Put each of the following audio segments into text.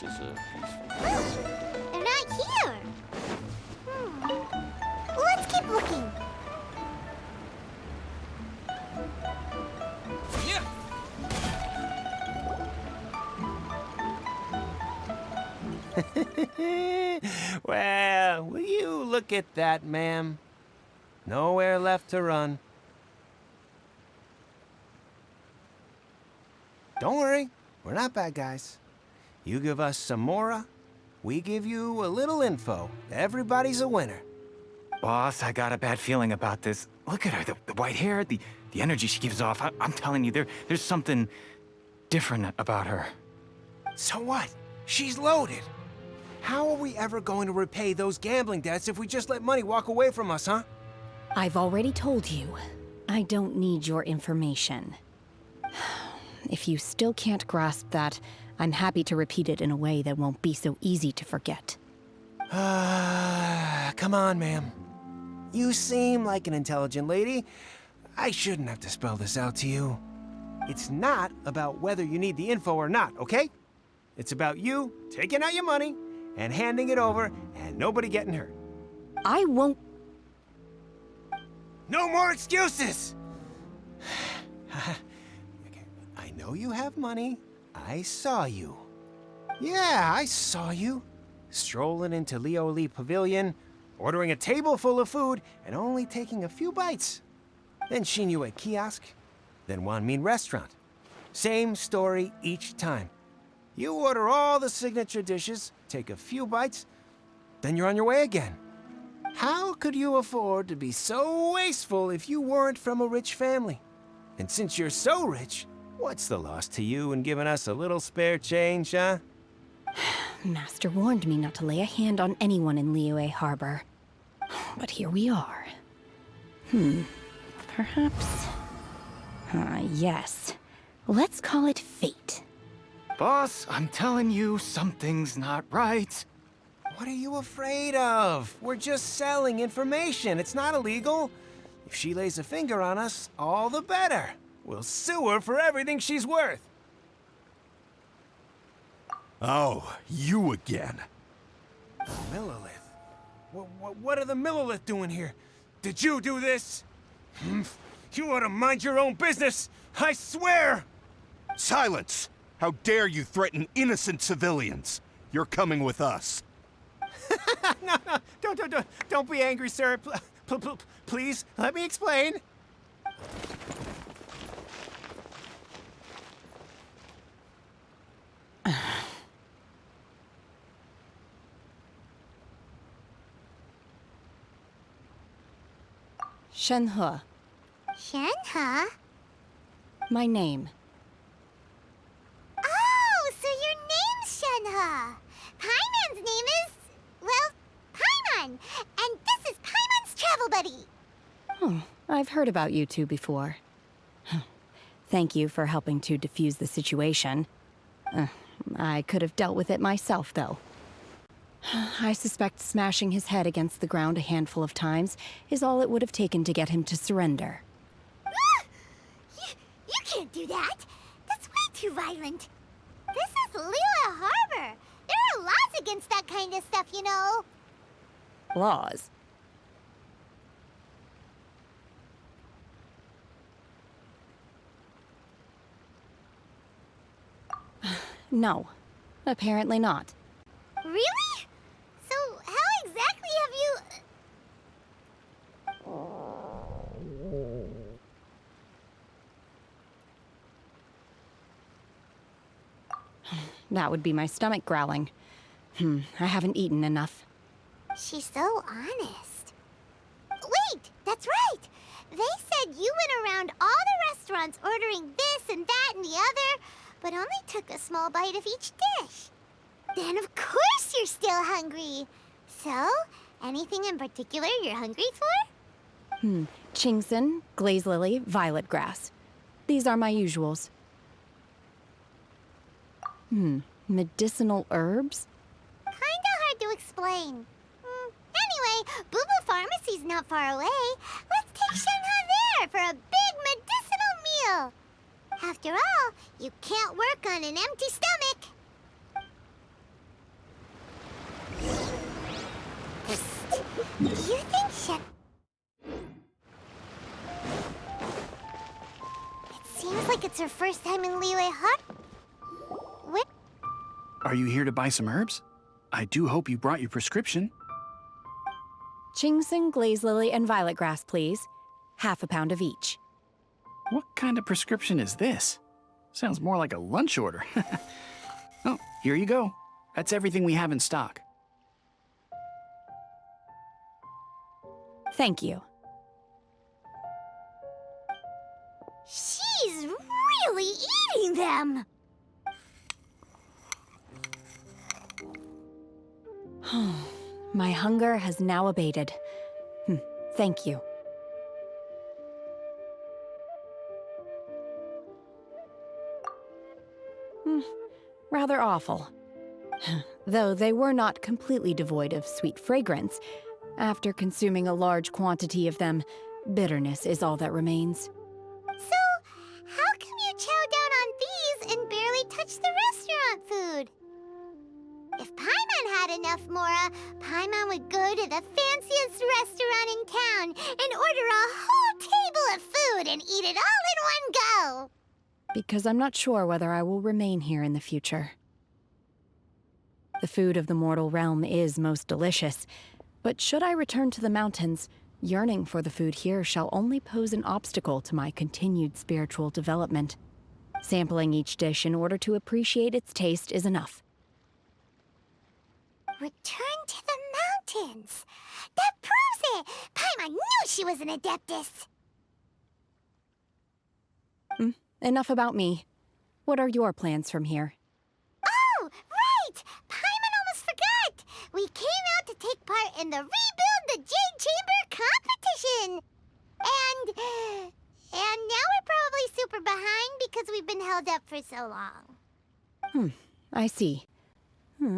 This is a peaceful. They're not here. Let's keep looking. Yeah. Well, will you look at that, ma'am? Nowhere left to run. Don't worry, we're not bad guys. You give us some mora, we give you a little info. Everybody's a winner. Boss, I got a bad feeling about this. Look at her, the white hair, the energy she gives off. I'm telling you, there's something different about her. So what? She's loaded. How are we ever going to repay those gambling debts if we just let money walk away from us, huh? I've already told you, I don't need your information. If you still can't grasp that, I'm happy to repeat it in a way that won't be so easy to forget. Come on, ma'am. You seem like an intelligent lady. I shouldn't have to spell this out to you. It's not about whether you need the info or not, okay? It's about you taking out your money and handing it over and nobody getting hurt. I won't. No more excuses! Okay, I know you have money. I saw you. Yeah, I saw you. Strolling into Leo Lee Pavilion, ordering a table full of food, and only taking a few bites. Then Shinyu at kiosk, then Wanmin restaurant. Same story each time. You order all the signature dishes, take a few bites, then you're on your way again. How could you afford to be so wasteful if you weren't from a rich family? And since you're so rich, what's the loss to you in giving us a little spare change, huh? Master warned me not to lay a hand on anyone in Liyue Harbor. But here we are. Perhaps... yes. Let's call it fate. Boss, I'm telling you, something's not right. What are you afraid of? We're just selling information. It's not illegal. If she lays a finger on us, all the better. We'll sue her for everything she's worth. Oh, you again. Millilith? What are the Millilith doing here? Did you do this? You ought to mind your own business, I swear! Silence! How dare you threaten innocent civilians? You're coming with us. No, don't be angry, sir. Please, let me explain. Shenhe, Shenhe? my name. Oh, so your name's Shenhe. Paimon's name is, well, Paimon. And this is Paimon's travel buddy. Oh, I've heard about you two before. Thank you for helping to defuse the situation. I could have dealt with it myself, though. I suspect smashing his head against the ground a handful of times is all it would have taken to get him to surrender. You can't do that. That's way too violent. This is Liyue Harbor. There are laws against that kind of stuff, you know. Laws? No, apparently not. Really? So how exactly have you... That would be my stomach growling. I haven't eaten enough. She's so honest. Wait, that's right. They said you went around all the restaurants ordering this and that and the other, but only took a small bite of each dish. Then of course you're still hungry. So, anything in particular you're hungry for? Chingson, glaze lily, violet grass. These are my usuals. Medicinal herbs? Kinda hard to explain. Anyway, Boo Pharmacy's not far away. Let's take Shenhe there for a big medicinal meal. After all, you can't work on an empty stomach. Do you think It seems like it's her first time in Liyue Hut. Where? Are you here to buy some herbs? I do hope you brought your prescription. Ginseng, glaze lily, and violet grass, please. Half a pound of each. What kind of prescription is this? Sounds more like a lunch order. Oh, here you go. That's everything we have in stock. Thank you. She's really eating them! My hunger has now abated. Thank you. Rather awful. Though they were not completely devoid of sweet fragrance. After consuming a large quantity of them, bitterness is all that remains. So, how come you chow down on these and barely touch the restaurant food? If Paimon had enough Mora, Paimon would go to the fanciest restaurant in town and order a whole table of food and eat it all in one go. Because I'm not sure whether I will remain here in the future. The food of the mortal realm is most delicious, but should I return to the mountains, yearning for the food here shall only pose an obstacle to my continued spiritual development. Sampling each dish in order to appreciate its taste is enough. Return to the mountains. That proves it! Paimon knew she was an Adeptus. Enough about me. What are your plans from here? Oh, right! Paimon almost forgot! We came out to take part in the Rebuild the Jade Chamber competition! And now we're probably super behind because we've been held up for so long. I see.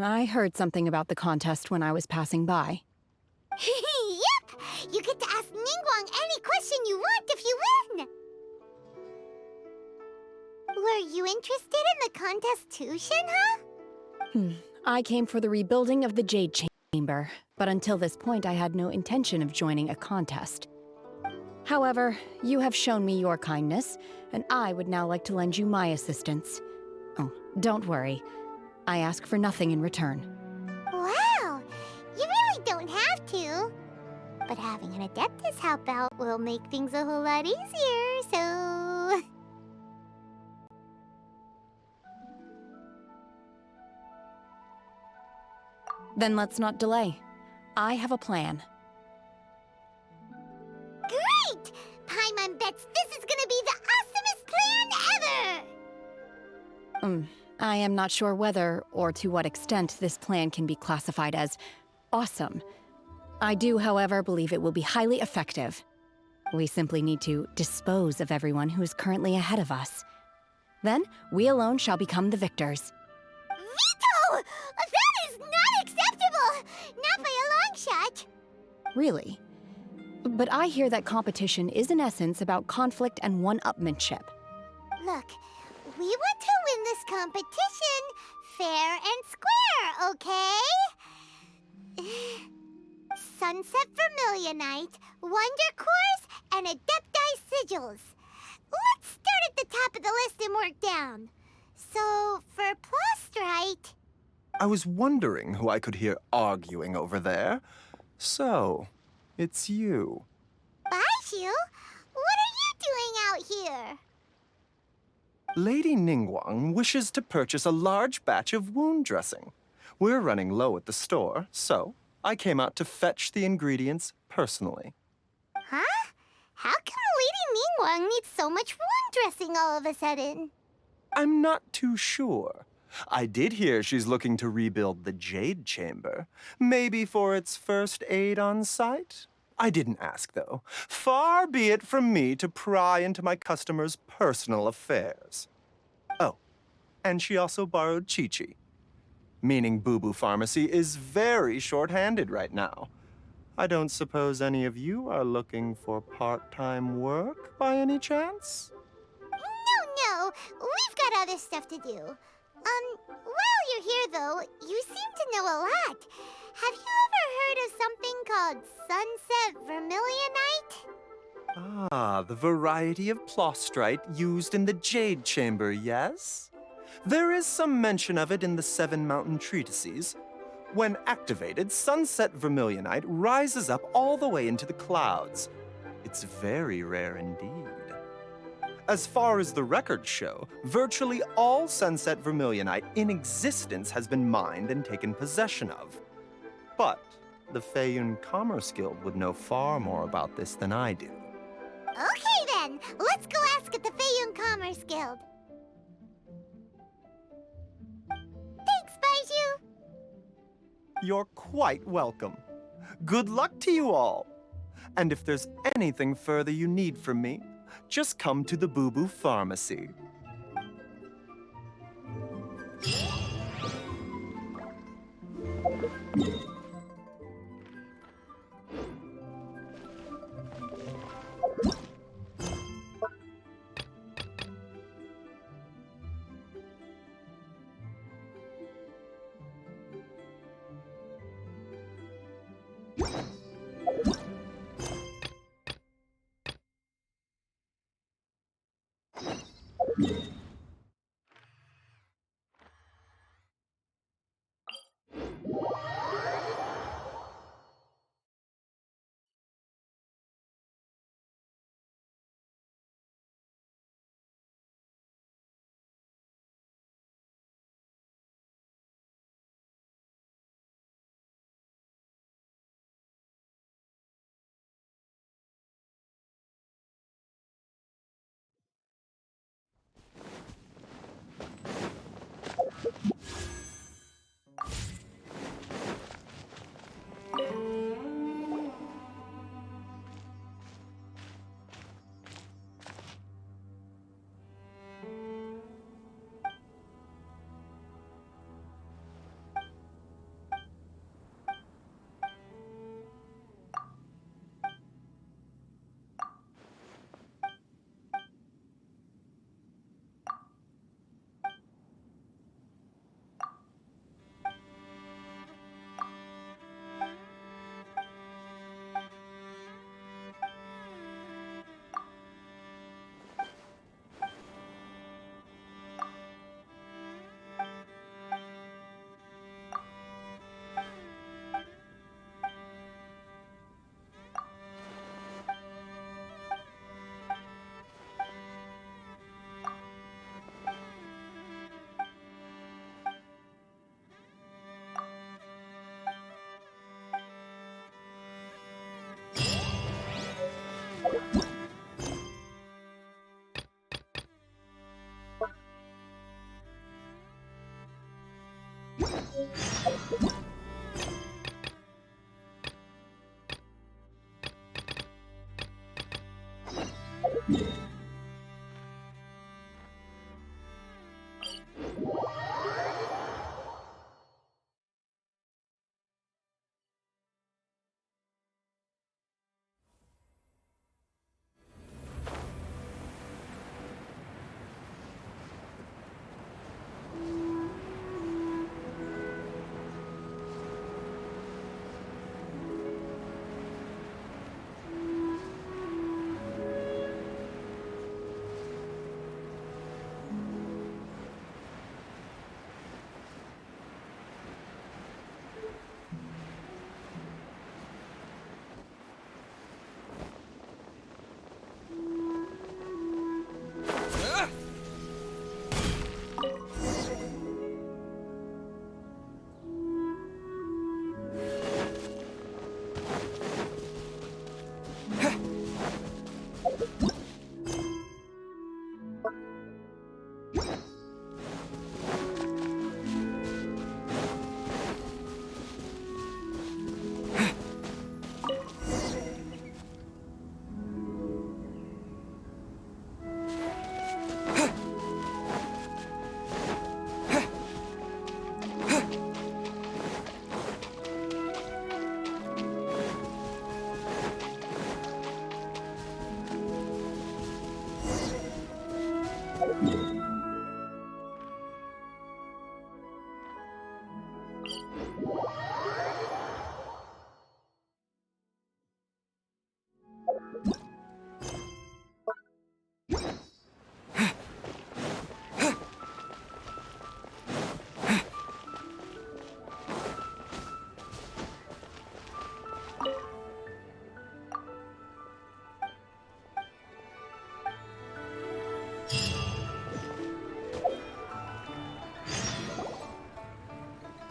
I heard something about the contest when I was passing by. Yep! You get to ask Ningguang any question you want if you win! Were you interested in the contest too, Shinha? I came for the rebuilding of the Jade Chamber, but until this point I had no intention of joining a contest. However, you have shown me your kindness, and I would now like to lend you my assistance. Oh, don't worry. I ask for nothing in return. Wow! You really don't have to. But having an Adeptus help out will make things a whole lot easier, so... Then let's not delay. I have a plan. Great! Paimon bets this is gonna be the awesomest plan ever! I am not sure whether or to what extent this plan can be classified as awesome. I do, however, believe it will be highly effective. We simply need to dispose of everyone who is currently ahead of us. Then, we alone shall become the victors. Veto! That is not acceptable! Not by a long shot! Really? But I hear that competition is in essence about conflict and one-upmanship. Look, we want to win this competition fair and square, okay? Sunset Vermilionite, Wonder Cores, and Adepti Sigils. Let's start at the top of the list and work down. So, for Plustrite... I was wondering who I could hear arguing over there. So, it's you. Baishu? What are you doing out here? Lady Ningguang wishes to purchase a large batch of wound dressing. We're running low at the store, so I came out to fetch the ingredients personally. Huh? How come Lady Ningguang needs so much wound dressing all of a sudden? I'm not too sure. I did hear she's looking to rebuild the Jade Chamber. Maybe for its first aid on site? I didn't ask, though. Far be it from me to pry into my customers' personal affairs. Oh, and she also borrowed Chi-Chi. Meaning Boo Boo Pharmacy is very short-handed right now. I don't suppose any of you are looking for part-time work by any chance? No, we've got other stuff to do. While you're here though, you seem to know a lot. Have you ever heard of something called Sunset Vermilionite? Ah, the variety of plostrite used in the Jade Chamber, yes? There is some mention of it in the Seven Mountain Treatises. When activated, Sunset Vermilionite rises up all the way into the clouds. It's very rare indeed. As far as the records show, virtually all Sunset Vermilionite in existence has been mined and taken possession of. But the Feiyun Commerce Guild would know far more about this than I do. Okay then, let's go ask at the Feiyun Commerce Guild. Thanks, Baiju. You're quite welcome. Good luck to you all. And if there's anything further you need from me, just come to the Boo Boo Pharmacy.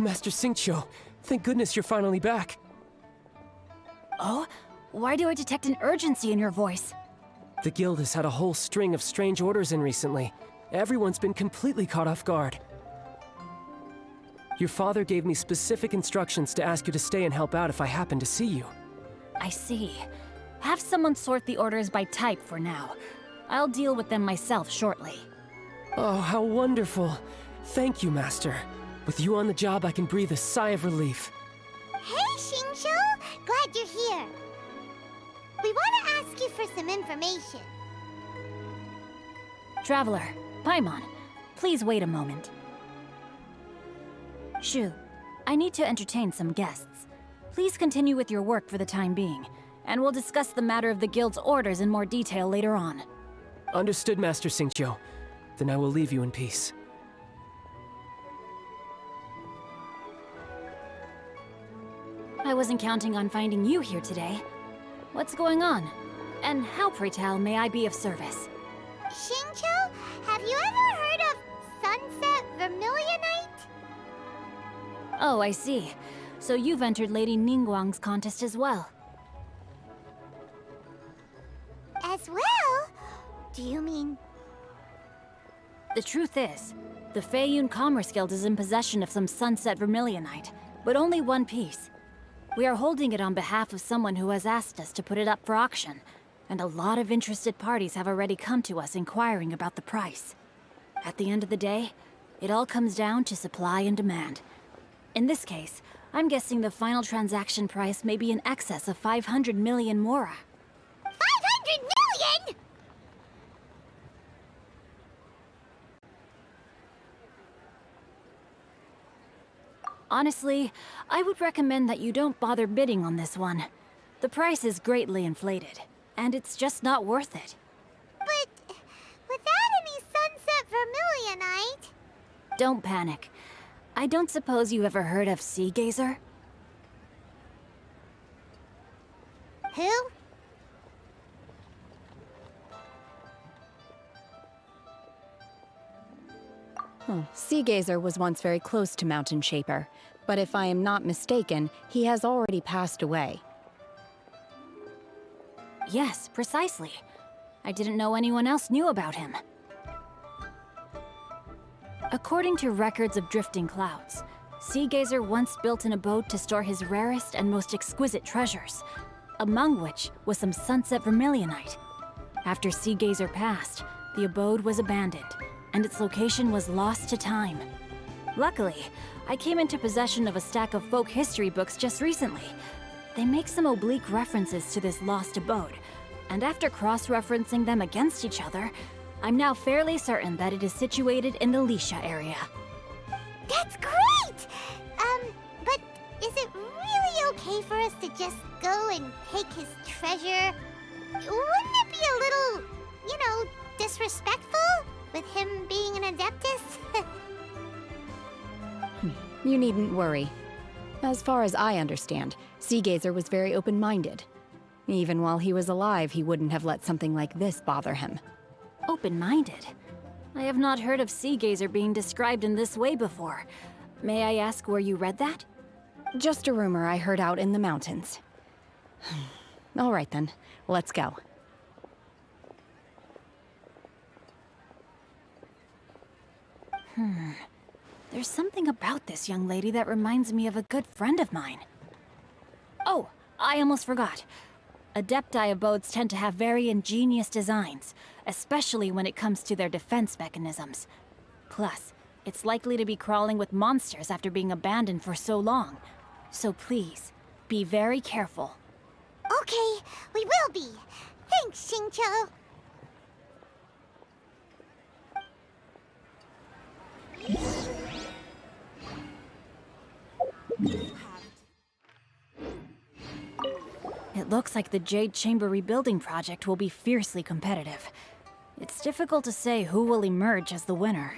Master Xingqiu, thank goodness you're finally back. Oh? Why do I detect an urgency in your voice? The guild has had a whole string of strange orders in recently. Everyone's been completely caught off guard. Your father gave me specific instructions to ask you to stay and help out if I happen to see you. I see. Have someone sort the orders by type for now. I'll deal with them myself shortly. Oh, how wonderful. Thank you, Master. With you on the job, I can breathe a sigh of relief. Hey, Xingqiu! Glad you're here. We want to ask you for some information. Traveler, Paimon, please wait a moment. Shu, I need to entertain some guests. Please continue with your work for the time being, and we'll discuss the matter of the guild's orders in more detail later on. Understood, Master Xingqiu. Then I will leave you in peace. I wasn't counting on finding you here today. What's going on? And how, pray tell, may I be of service? Xingqiu, have you ever heard of Sunset Vermilionite? Oh, I see. So you've entered Lady Ningguang's contest as well. As well? Do you mean... The truth is, the Feiyun Commerce Guild is in possession of some Sunset Vermilionite, but only one piece. We are holding it on behalf of someone who has asked us to put it up for auction, and a lot of interested parties have already come to us inquiring about the price. At the end of the day, it all comes down to supply and demand. In this case, I'm guessing the final transaction price may be in excess of 500 million mora. 500 million?! Honestly, I would recommend that you don't bother bidding on this one. The price is greatly inflated, and it's just not worth it. But without any Sunset Vermilionite... Don't panic. I don't suppose you ever heard of Sea Gazer? Who? Sea Gazer was once very close to Mountain Shaper, but if I am not mistaken, he has already passed away. Yes, precisely. I didn't know anyone else knew about him. According to records of drifting clouds, Sea Gazer once built an abode to store his rarest and most exquisite treasures, among which was some Sunset Vermilionite. After Sea Gazer passed, the abode was abandoned, and its location was lost to time. Luckily, I came into possession of a stack of folk history books just recently. They make some oblique references to this lost abode, and after cross-referencing them against each other, I'm now fairly certain that it is situated in the Lisha area. That's great! But is it really okay for us to just go and take his treasure? Wouldn't it be a little, disrespectful? With him being an Adeptus? You needn't worry. As far as I understand, Sea Gazer was very open-minded. Even while he was alive, he wouldn't have let something like this bother him. Open-minded? I have not heard of Sea Gazer being described in this way before. May I ask where you read that? Just a rumor I heard out in the mountains. All right then, let's go. There's something about this young lady that reminds me of a good friend of mine. Oh, I almost forgot. Adepti abodes tend to have very ingenious designs, especially when it comes to their defense mechanisms. Plus, it's likely to be crawling with monsters after being abandoned for so long. So please, be very careful. Okay, we will be. Thanks, Xingqiu. It looks like the Jade Chamber rebuilding project will be fiercely competitive. It's difficult to say who will emerge as the winner.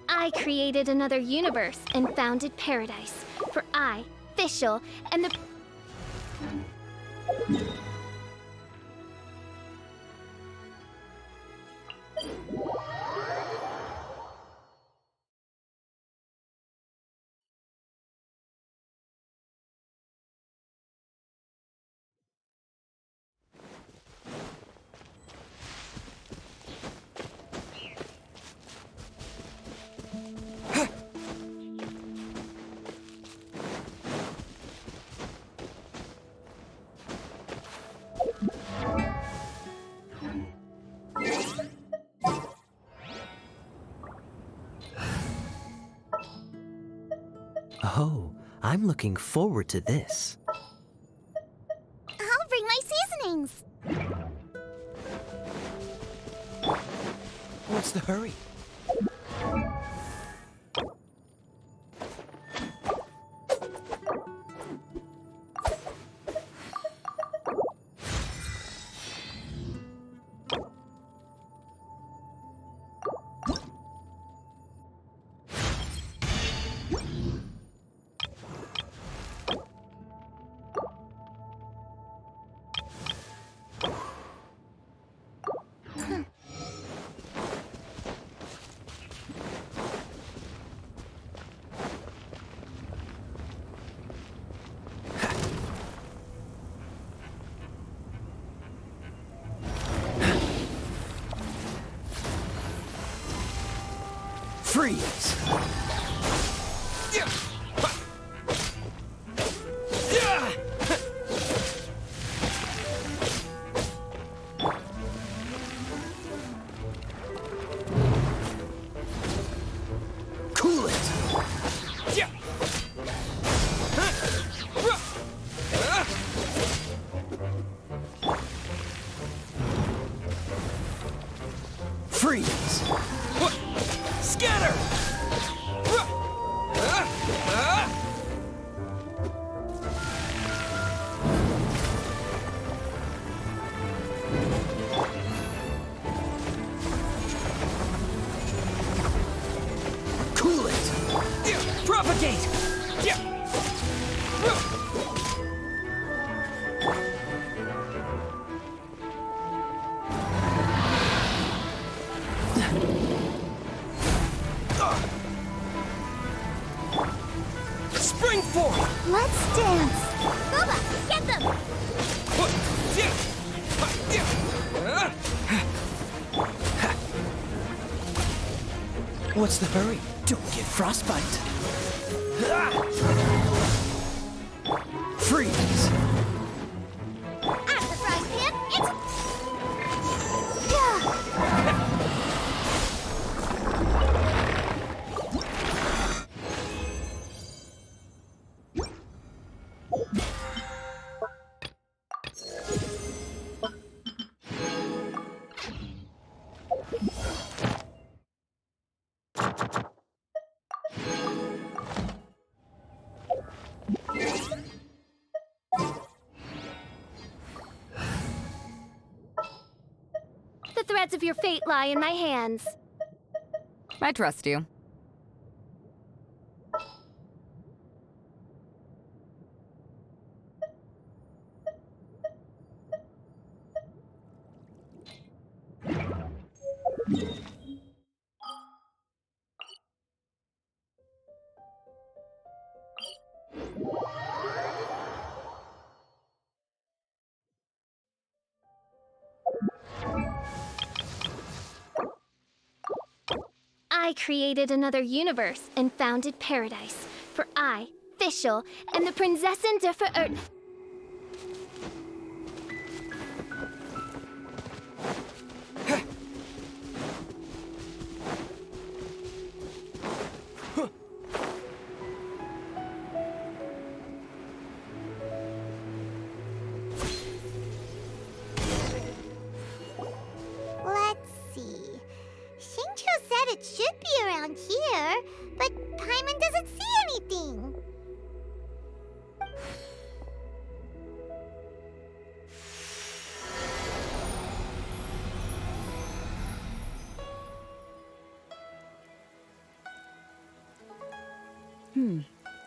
I created another universe and founded paradise. For I, Fischl, and the... Oh, I'm looking forward to this. I'll bring my seasonings. What's the hurry? Freeze! Cool it! Freeze! Scatter! Cool it! Propagate! Spring forth! Let's dance. Booba, get them. What's the hurry? Don't get frostbite. Freeze! I'm the frying pan. It's... The threads of your fate lie in my hands. I trust you. I created another universe and founded paradise. For I, Fischl, and the Prinzessin der Verirrten...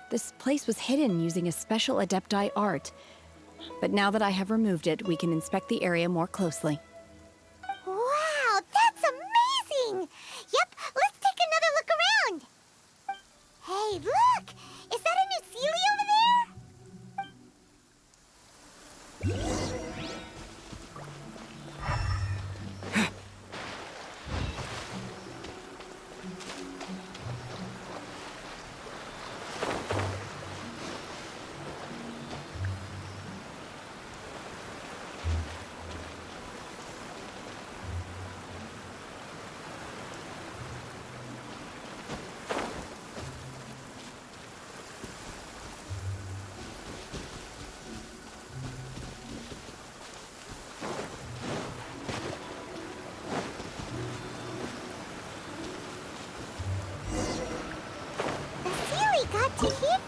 This place was hidden using a special Adepti art. But now that I have removed it, we can inspect the area more closely. Wow, that's amazing! Yep, let's take another look around. Hey, look! Is that a new Sealy over there? The Sealy got to here.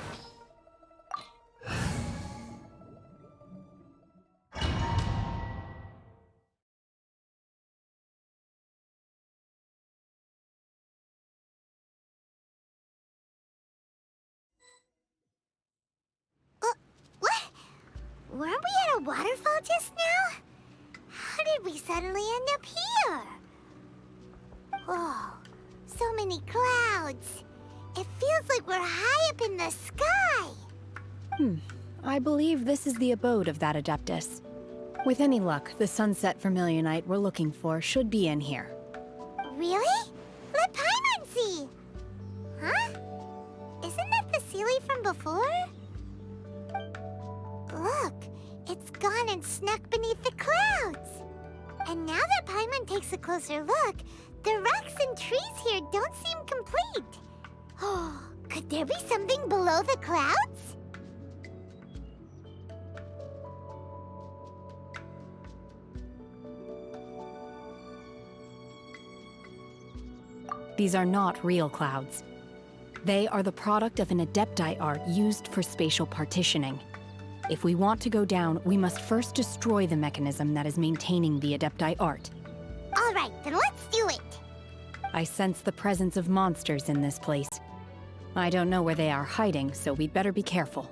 What? Weren't we at a waterfall just now? How did we suddenly end up here? Whoa, so many clouds. It feels like we're high up in the sky. I believe this is the abode of that Adeptus. With any luck, the sunset Vermilionite we're looking for should be in here. Really? Let Paimon see. Huh? Isn't that the Sealy from before? Look, it's gone and snuck beneath the clouds. And now that Paimon takes a closer look, the rocks and trees here don't seem complete. Oh, could there be something below the clouds? These are not real clouds. They are the product of an Adepti art used for spatial partitioning. If we want to go down, we must first destroy the mechanism that is maintaining the Adepti art. All right, then let's do it. I sense the presence of monsters in this place. I don't know where they are hiding, so we'd better be careful.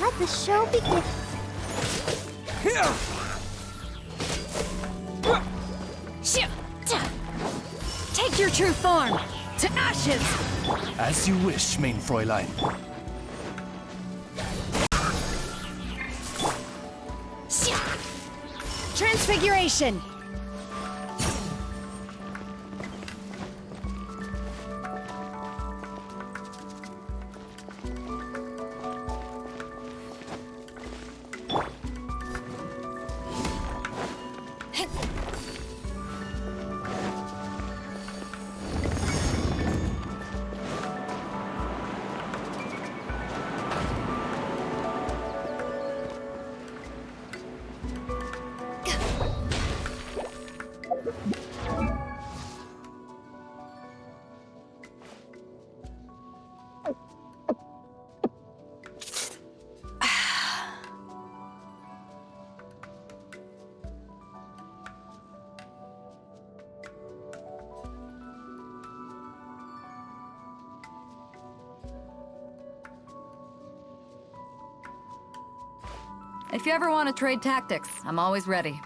Let the show begin. Take your true form! To ashes! As you wish, main Fräulein. Transfiguration! If you ever want to trade tactics, I'm always ready.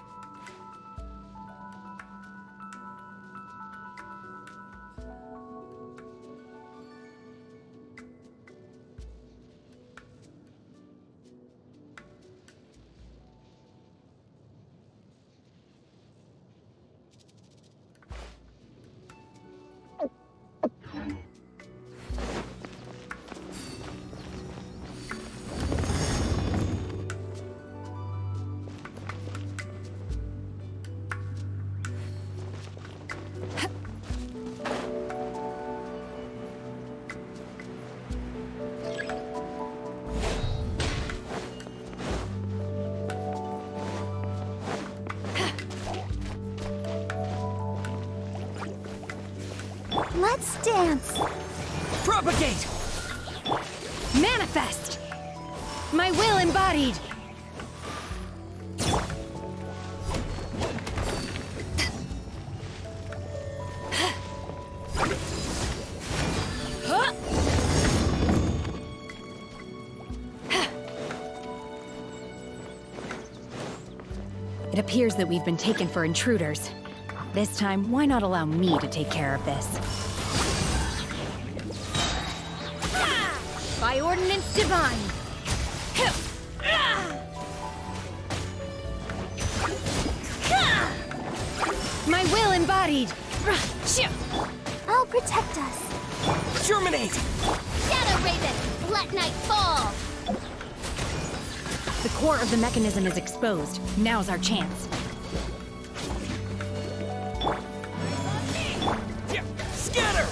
Let's dance! Propagate! Manifest! My will embodied! It appears that we've been taken for intruders. This time, why not allow me to take care of this? By ordinance divine! My will embodied! I'll protect us. Germinate! Shadow Raven, let night fall. The core of the mechanism is exposed. Now's our chance. Scatter!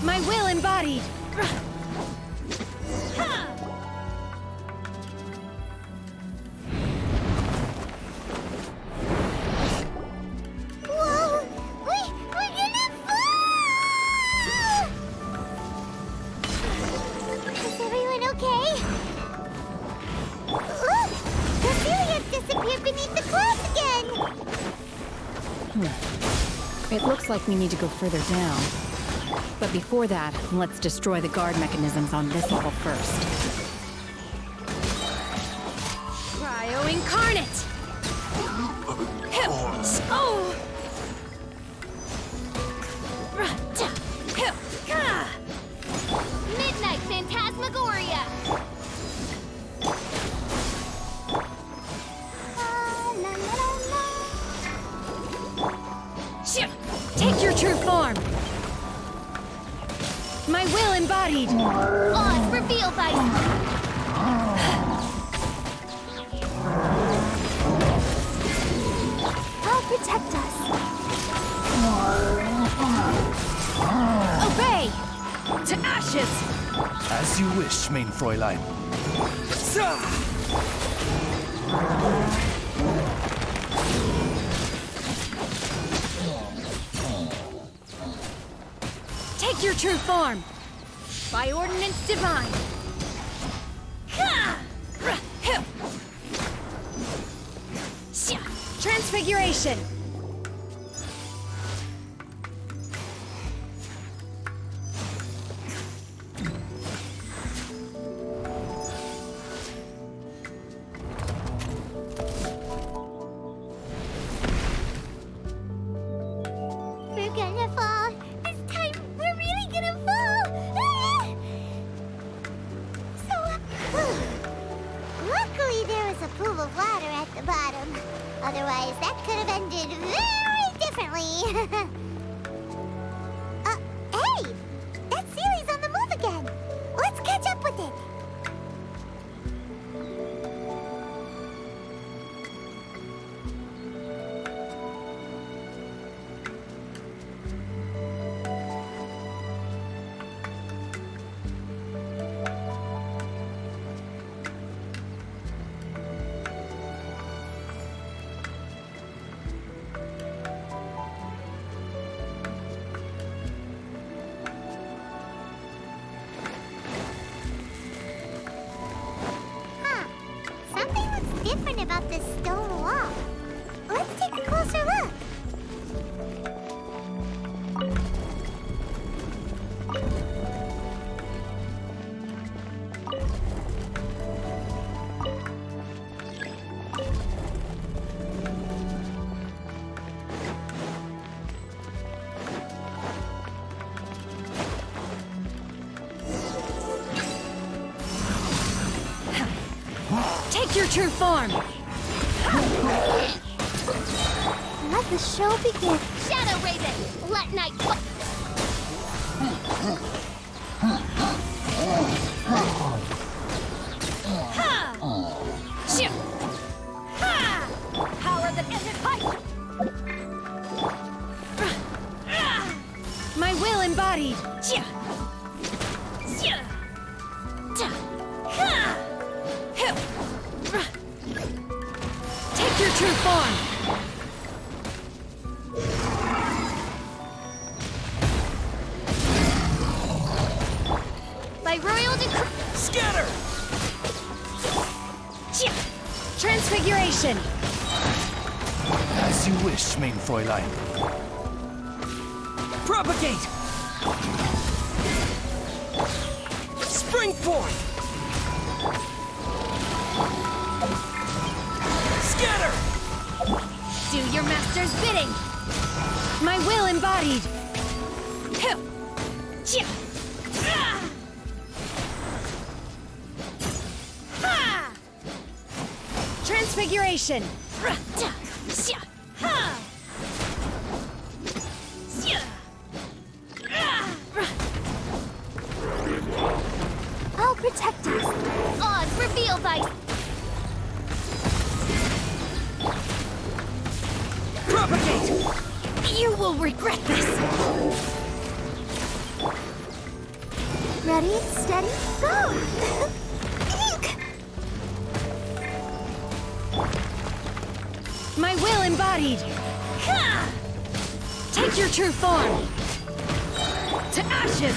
My will embodied! Whoa! We're gonna fall! Is everyone okay? Look! Cecilia's disappeared beneath the clouds again! It looks like we need to go further down. But before that, let's destroy the guard mechanisms on this level first. Cryo Incarnate! Oh! Midnight Phantasmagoria. Take your true form! My will embodied! Oz reveal by I'll protect us. Obey! To ashes! As you wish, main Fräulein. Take your true form! By ordinance divine! Transfiguration! We're gonna fall. This time, we're really gonna fall. Luckily, there was a pool of water at the bottom. Otherwise, that could have ended very differently. Hey! That Sealy's on the move again. Let's catch up with it. Something looks different about this stone wall. Let's take a closer look. Take your true form! Let the show begin. Shadow Raven, let night fall. Power that ended fight! My will embodied! Take your true form! Transfiguration! As you wish, main Fräulein. Propagate! Spring forth! Scatter! Do your master's bidding! My will embodied! Transfiguration! I'll protect us. Oz, reveal thy... Propagate! You will regret this! Ready, steady, go! Ink! My will embodied! Take your true form! To ashes!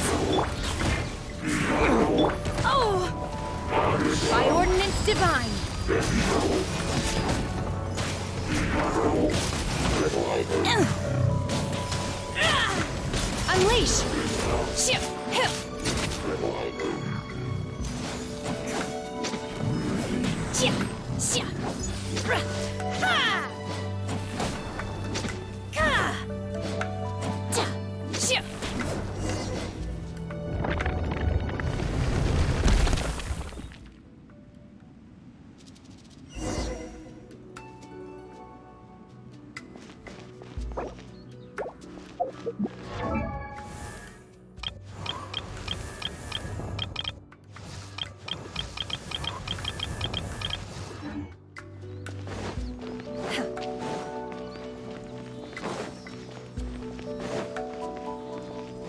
Oh! By ordinance divine! Unleash!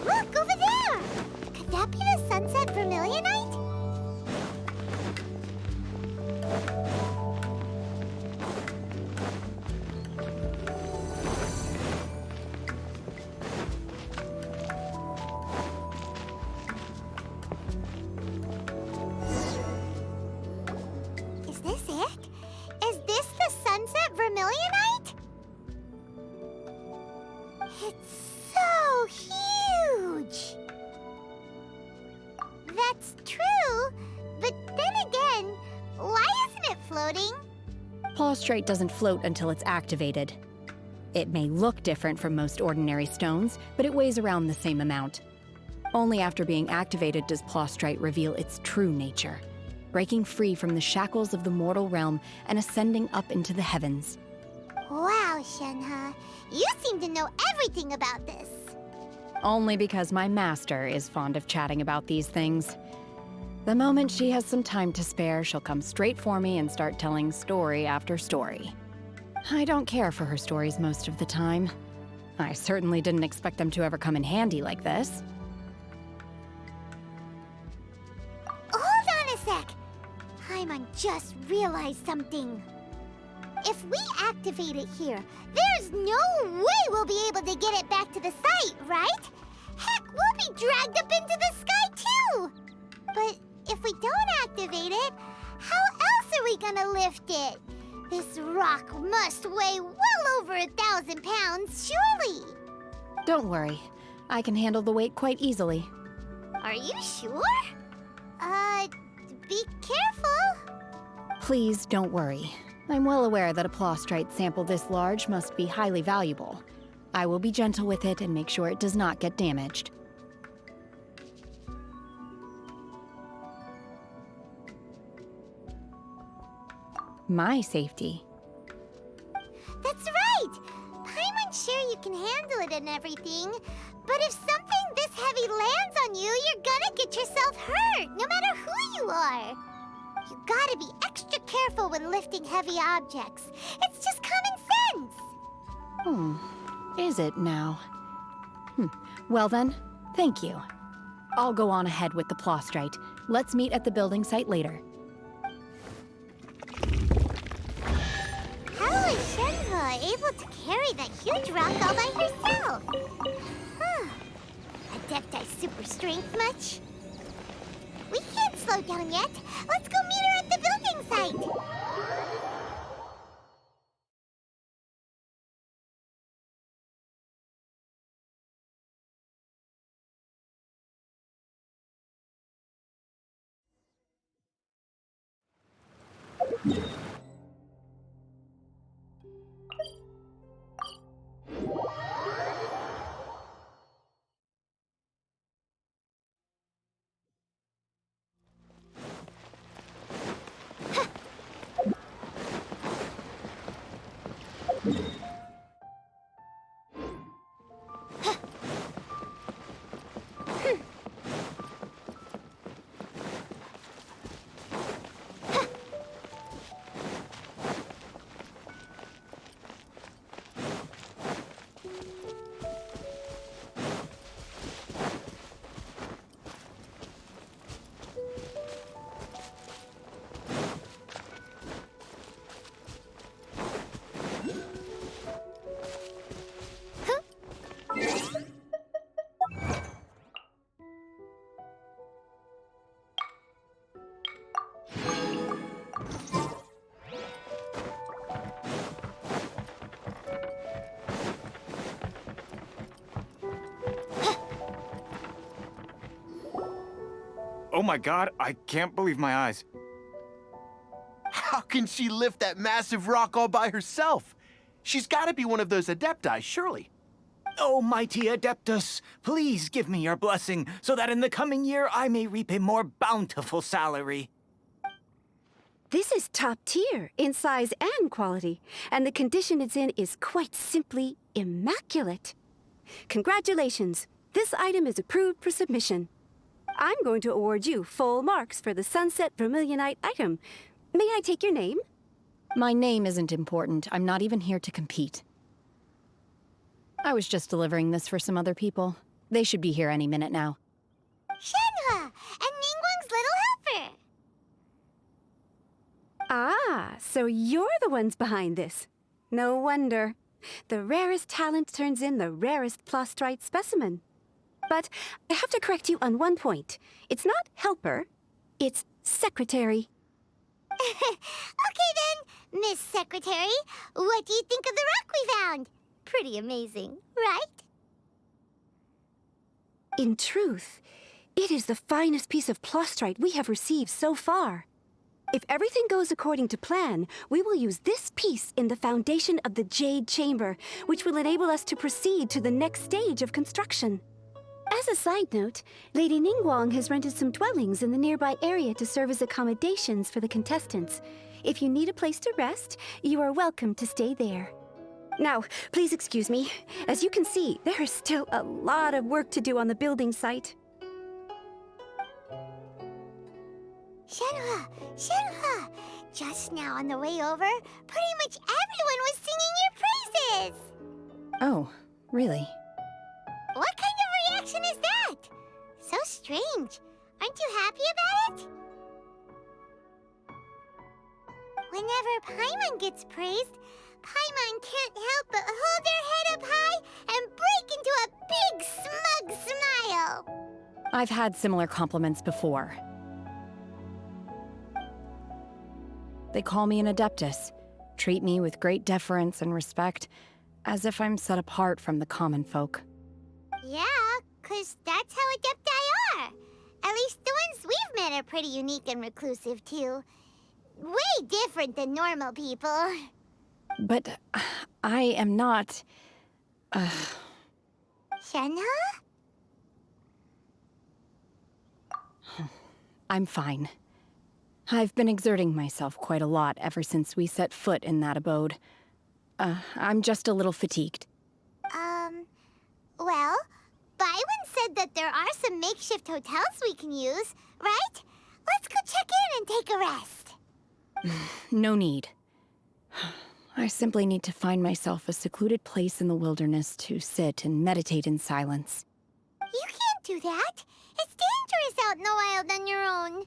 Look, over there! Could that be the sunset vermilionite? Is this it? Is this the sunset vermilionite? It's so huge! That's true, but then again, why isn't it floating? Plaustrite doesn't float until it's activated. It may look different from most ordinary stones, but it weighs around the same amount. Only after being activated does Plaustrite reveal its true nature, breaking free from the shackles of the mortal realm and ascending up into the heavens. Wow, Shenhe, you seem to know everything about this. Only because my master is fond of chatting about these things. The moment she has some time to spare, she'll come straight for me and start telling story after story. I don't care for her stories most of the time. I certainly didn't expect them to ever come in handy like this. Hold on a sec. Paimon just realized something. If we activate it here, there's no way we'll be able to get it back to the site, right? Heck, we'll be dragged up into the sky too! But if we don't activate it, how else are we gonna lift it? This rock must weigh well over 1,000 pounds, surely! Don't worry. I can handle the weight quite easily. Are you sure? Be careful. Please don't worry. I'm well aware that a Plaustrite sample this large must be highly valuable. I will be gentle with it and make sure it does not get damaged. My safety. That's right! Paimon's sure you can handle it and everything, but if something this heavy lands on you, you're gonna get yourself hurt, no matter who you are. You gotta be extra careful when lifting heavy objects. It's just common sense. Is it now? Well then, thank you. I'll go on ahead with the Plaustrite. Let's meet at the building site later. How is Shenhe able to carry that huge rock all by herself? Adepti super strength much? We can't slow down yet. Let's go meet her at the building site. Oh my god, I can't believe my eyes. How can she lift that massive rock all by herself? She's got to be one of those Adepti, surely. Oh, mighty Adeptus, please give me your blessing so that in the coming year I may reap a more bountiful salary. This is top tier in size and quality, and the condition it's in is quite simply immaculate. Congratulations. This item is approved for submission. I'm going to award you full marks for the Sunset Vermilionite item. May I take your name? My name isn't important. I'm not even here to compete. I was just delivering this for some other people. They should be here any minute now. Shenhua! And Ningguang's little helper! Ah, so you're the ones behind this. No wonder. The rarest talent turns in the rarest plastrite specimen. But I have to correct you on one point. It's not helper, it's secretary. Okay then, Miss Secretary, what do you think of the rock we found? Pretty amazing, right? In truth, it is the finest piece of plastrite we have received so far. If everything goes according to plan, we will use this piece in the foundation of the Jade Chamber, which will enable us to proceed to the next stage of construction. As a side note, Lady Ningguang has rented some dwellings in the nearby area to serve as accommodations for the contestants. If you need a place to rest, you are welcome to stay there. Now, please excuse me. As you can see, there is still a lot of work to do on the building site. Shenhua! Shenhua! Just now on the way over, pretty much everyone was singing your praises! Oh, really? What kind of reaction is that? So strange. Aren't you happy about it? Whenever Paimon gets praised, Paimon can't help but hold their head up high and break into a big, smug smile. I've had similar compliments before. They call me an Adeptus, treat me with great deference and respect, as if I'm set apart from the common folk. Yeah, 'cause that's how Adepti are. At least the ones we've met are pretty unique and reclusive, too. Way different than normal people. But I am not... Shenhua? I'm fine. I've been exerting myself quite a lot ever since we set foot in that abode. I'm just a little fatigued. Well, Byron said that there are some makeshift hotels we can use, right? Let's go check in and take a rest. No need. I simply need to find myself a secluded place in the wilderness to sit and meditate in silence. You can't do that. It's dangerous out in the wild on your own.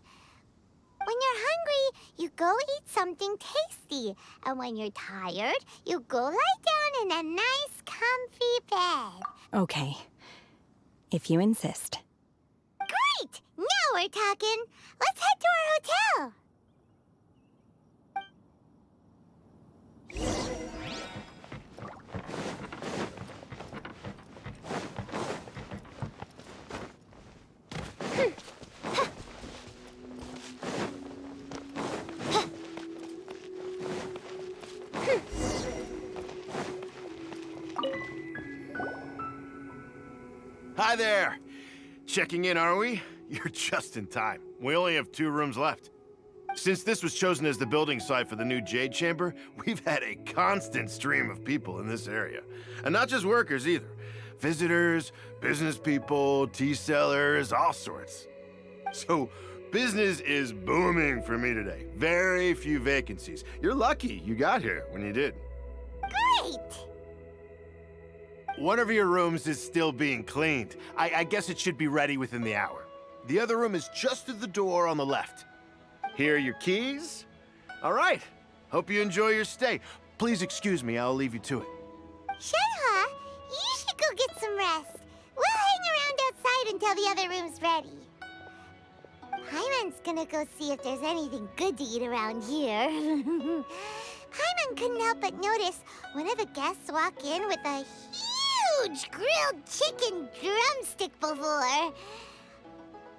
When you're hungry, you go eat something tasty. And when you're tired, you go lie down in a nice, comfy bed. Okay. If you insist. Great! Now we're talking. Let's head to our hotel. Hi there. Checking in, are we? You're just in time. We only have 2 rooms left. Since this was chosen as the building site for the new Jade Chamber, we've had a constant stream of people in this area. And not just workers either. Visitors, business people, tea sellers, all sorts. So, business is booming for me today. Very few vacancies. You're lucky you got here when you did. Great! One of your rooms is still being cleaned. I guess it should be ready within the hour. The other room is just through the door on the left. Here are your keys. All right. Hope you enjoy your stay. Please excuse me, I'll leave you to it. Shenhe, you should go get some rest. We'll hang around outside until the other room's ready. Paimon's gonna go see if there's anything good to eat around here. Paimon couldn't help but notice one of the guests walk in with a huge grilled chicken drumstick before.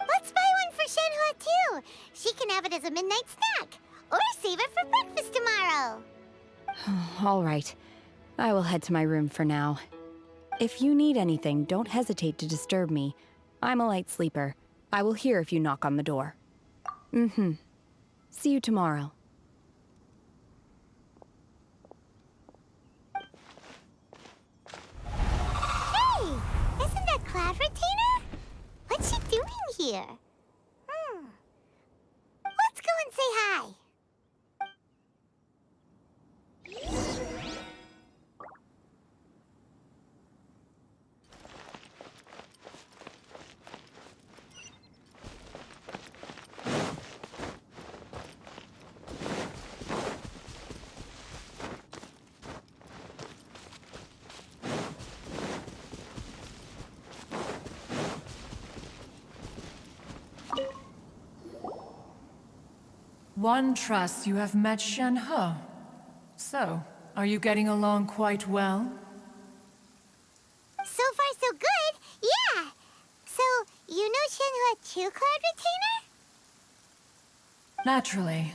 Let's buy one for Shenhe too. She can have it as a midnight snack. Or save it for breakfast tomorrow. All right. I will head to my room for now. If you need anything, don't hesitate to disturb me. I'm a light sleeper. I will hear if you knock on the door. See you tomorrow. Hey! Isn't that Cloud Retainer? What's she doing here? Let's go and say hi. One trusts you have met Shenhe. So, are you getting along quite well? So far, so good. Yeah. So, you know Shenhe too, Cloud Retainer? Naturally.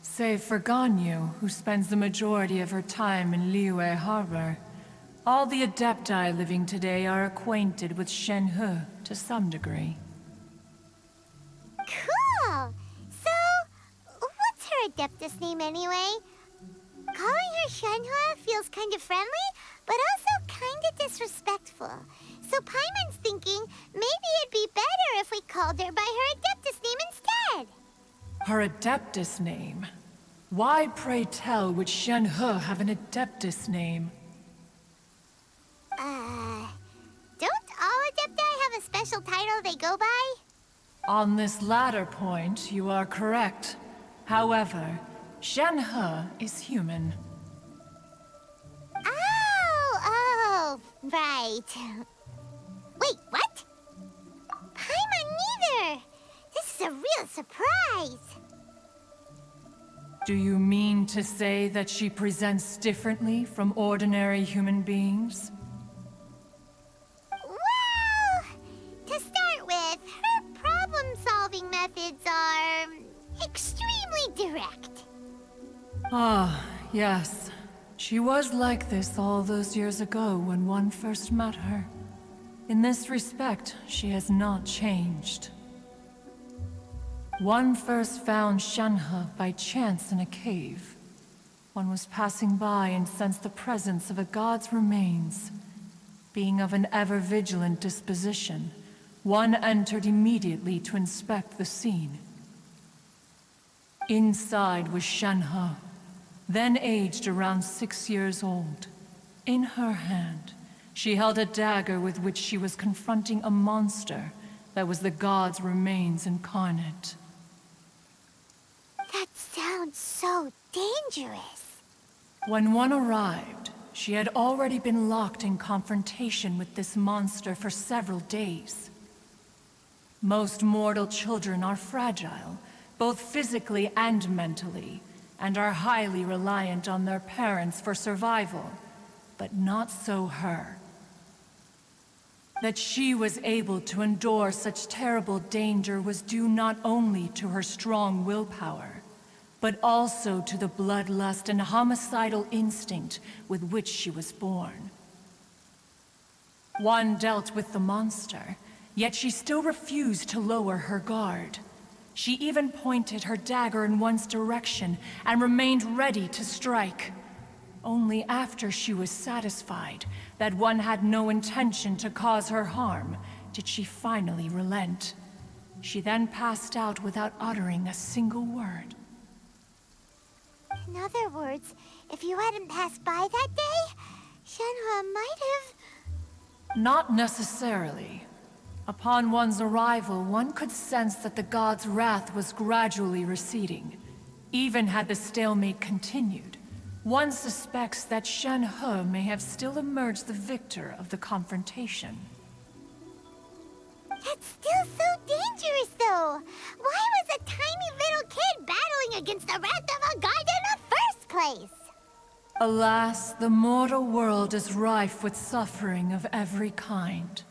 Save for Ganyu, who spends the majority of her time in Liyue Harbor. All the Adepti living today are acquainted with Shenhe to some degree. Cool. So, what's her Adeptus name anyway? Calling her Shenhe feels kind of friendly, but also kind of disrespectful. So Paimon's thinking maybe it'd be better if we called her by her Adeptus name instead. Her Adeptus name? Why, pray tell, would Shenhe have an Adeptus name? Don't all Adepti have a special title they go by? On this latter point, you are correct. However, Shenhe is human. Oh, right. Wait, what? Paimon neither! This is a real surprise! Do you mean to say that she presents differently from ordinary human beings? Well, to start with, her problem-solving methods are extremely direct. Ah, yes. She was like this all those years ago when one first met her. In this respect, she has not changed. One first found Shenhe by chance in a cave. One was passing by and sensed the presence of a god's remains. Being of an ever-vigilant disposition, one entered immediately to inspect the scene. Inside was Shenhe, then aged around 6 years old. In her hand, she held a dagger with which she was confronting a monster that was the god's remains incarnate. That sounds so dangerous. When one arrived, she had already been locked in confrontation with this monster for several days. Most mortal children are fragile, both physically and mentally, and are highly reliant on their parents for survival, but not so her. That she was able to endure such terrible danger was due not only to her strong willpower, but also to the bloodlust and homicidal instinct with which she was born. One dealt with the monster, yet she still refused to lower her guard. She even pointed her dagger in one's direction and remained ready to strike. Only after she was satisfied that one had no intention to cause her harm did she finally relent. She then passed out without uttering a single word. In other words, if you hadn't passed by that day, Shenhe might have... Not necessarily. Upon one's arrival, one could sense that the god's wrath was gradually receding. Even had the stalemate continued, one suspects that Shenhe may have still emerged the victor of the confrontation. That's still so dangerous, though! Why was a tiny little kid battling against the wrath of a god in the first place? Alas, the mortal world is rife with suffering of every kind.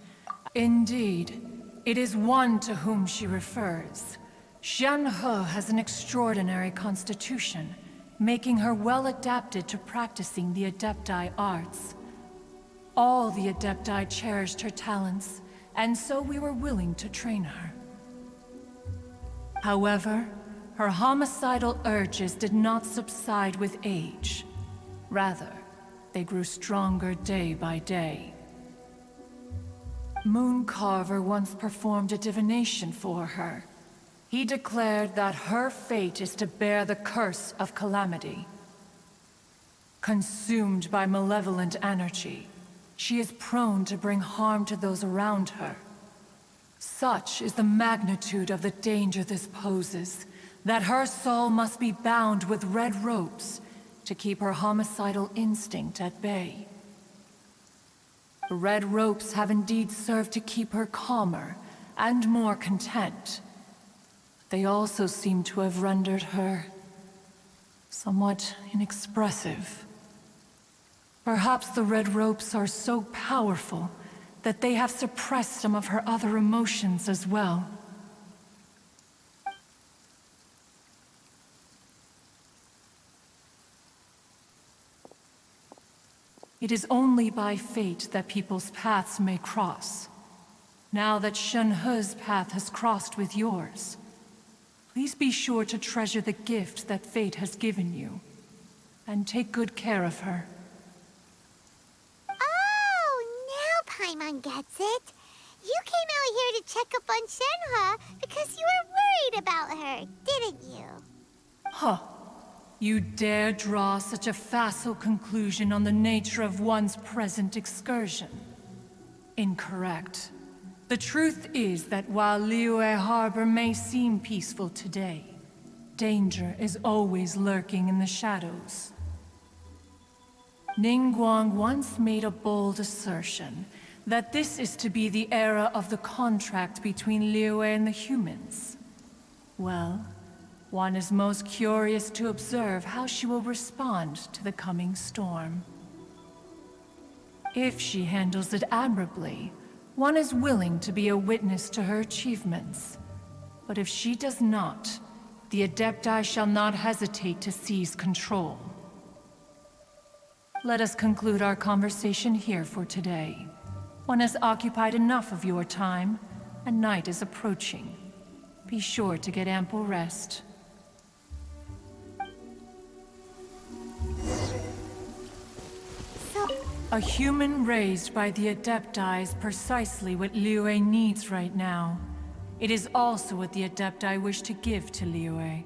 Indeed, it is one to whom she refers. Shenhe has an extraordinary constitution, making her well adapted to practicing the Adepti arts. All the Adepti cherished her talents, and so we were willing to train her. However, her homicidal urges did not subside with age. Rather, they grew stronger day by day. Mooncarver once performed a divination for her. He declared that her fate is to bear the curse of calamity. Consumed by malevolent energy, she is prone to bring harm to those around her. Such is the magnitude of the danger this poses, that her soul must be bound with red ropes to keep her homicidal instinct at bay. The red ropes have indeed served to keep her calmer and more content. They also seem to have rendered her somewhat inexpressive. Perhaps the red ropes are so powerful that they have suppressed some of her other emotions as well. It is only by fate that people's paths may cross. Now that Shenhe's path has crossed with yours, please be sure to treasure the gift that fate has given you, and take good care of her. Oh, now Paimon gets it. You came out here to check up on Shenhe because you were worried about her, didn't you? Huh. You dare draw such a facile conclusion on the nature of one's present excursion? Incorrect. The truth is that while Liyue Harbor may seem peaceful today, danger is always lurking in the shadows. Ningguang once made a bold assertion that this is to be the era of the contract between Liyue and the humans. Well, one is most curious to observe how she will respond to the coming storm. If she handles it admirably, one is willing to be a witness to her achievements. But if she does not, the Adepti shall not hesitate to seize control. Let us conclude our conversation here for today. One has occupied enough of your time, and night is approaching. Be sure to get ample rest. A human raised by the Adepti is precisely what Liyue needs right now. It is also what the Adepti wish to give to Liyue.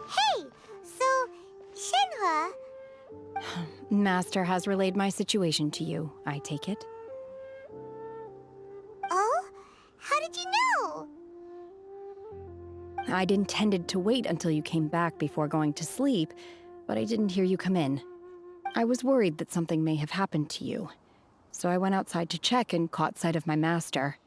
Hey! So, Shenhua... Master has relayed my situation to you, I take it. Oh? How did you know? I'd intended to wait until you came back before going to sleep, but I didn't hear you come in. I was worried that something may have happened to you, so I went outside to check and caught sight of my master.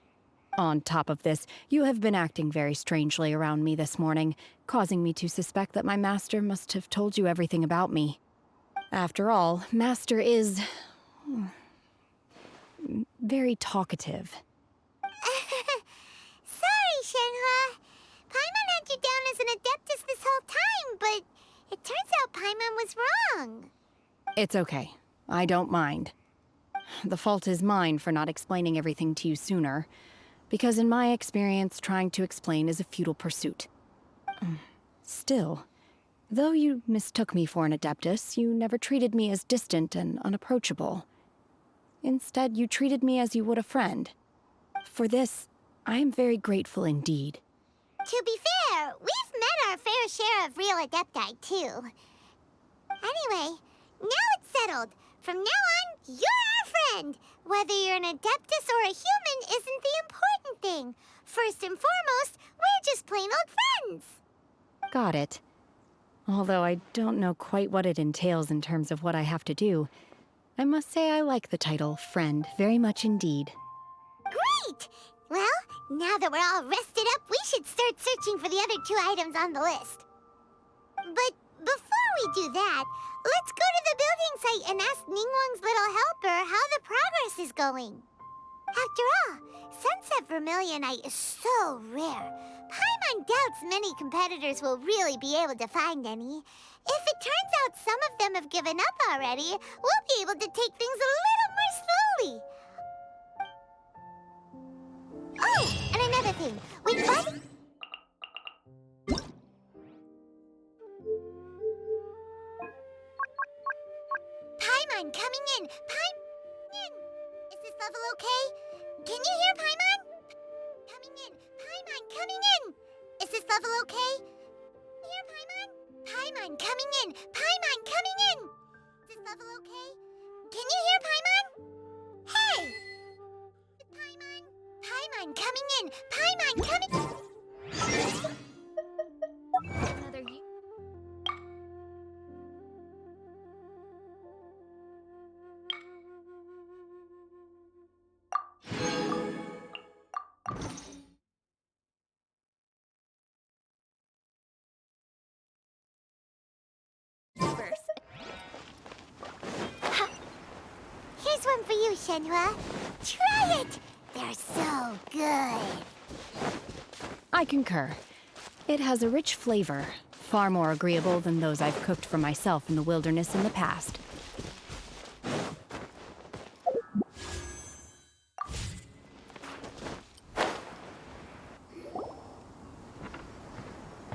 On top of this, you have been acting very strangely around me this morning, causing me to suspect that my master must have told you everything about me. After all, Master is... very talkative. Sorry, Shenhua. Paimon had you down as an Adeptus this whole time, but it turns out Paimon was wrong. It's okay. I don't mind. The fault is mine for not explaining everything to you sooner, because in my experience, trying to explain is a futile pursuit. Still, though you mistook me for an Adeptus, you never treated me as distant and unapproachable. Instead, you treated me as you would a friend. For this, I am very grateful indeed. To be fair, we've met our fair share of real Adepti, too. Anyway, now it's settled. From now on, you're our friend. Whether you're an Adeptus or a human isn't the important thing. First and foremost, we're just plain old friends. Got it. Although I don't know quite what it entails in terms of what I have to do, I must say I like the title Friend very much indeed. Great! Well, now that we're all rested up, we should start searching for the other 2 items on the list. But before we do that, let's go to the building site and ask Ningguang's little helper how the progress is going. After all, Sunset Vermilionite is so rare. Paimon doubts many competitors will really be able to find any. If it turns out some of them have given up already, we'll be able to take things a little more slowly. Oh, and another thing. We've got... Paimon coming in! Paimon! Is this level okay? Can you hear Paimon? Coming in! Paimon coming in! Is this level okay? Hear Paimon? Paimon coming in! Paimon coming in! Is this level okay? Can you hear Paimon? Hey! Paimon! Paimon coming in! Paimon coming... Another Here's one for you, Shenhua. Try it! They're so good. I concur. It has a rich flavor, far more agreeable than those I've cooked for myself in the wilderness in the past.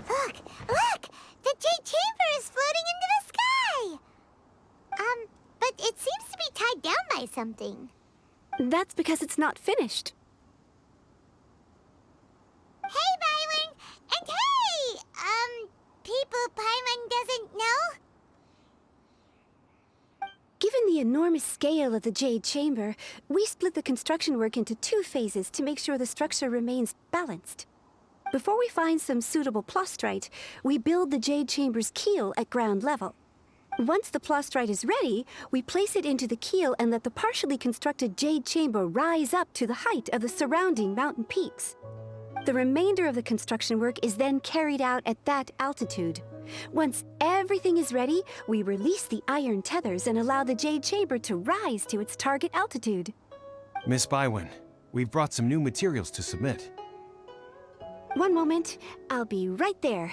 Look! Look! The Jade Chamber is floating into the sky! But it seems to be tied down by something. That's because it's not finished. Hey, Byron! And hey! People Paimon doesn't know? Given the enormous scale of the Jade Chamber, we split the construction work into 2 phases to make sure the structure remains balanced. Before we find some suitable plastrite, we build the Jade Chamber's keel at ground level. Once the plastrite is ready, we place it into the keel and let the partially constructed Jade Chamber rise up to the height of the surrounding mountain peaks. The remainder of the construction work is then carried out at that altitude. Once everything is ready, we release the iron tethers and allow the Jade Chamber to rise to its target altitude. Miss Bywin, we've brought some new materials to submit. One moment, I'll be right there.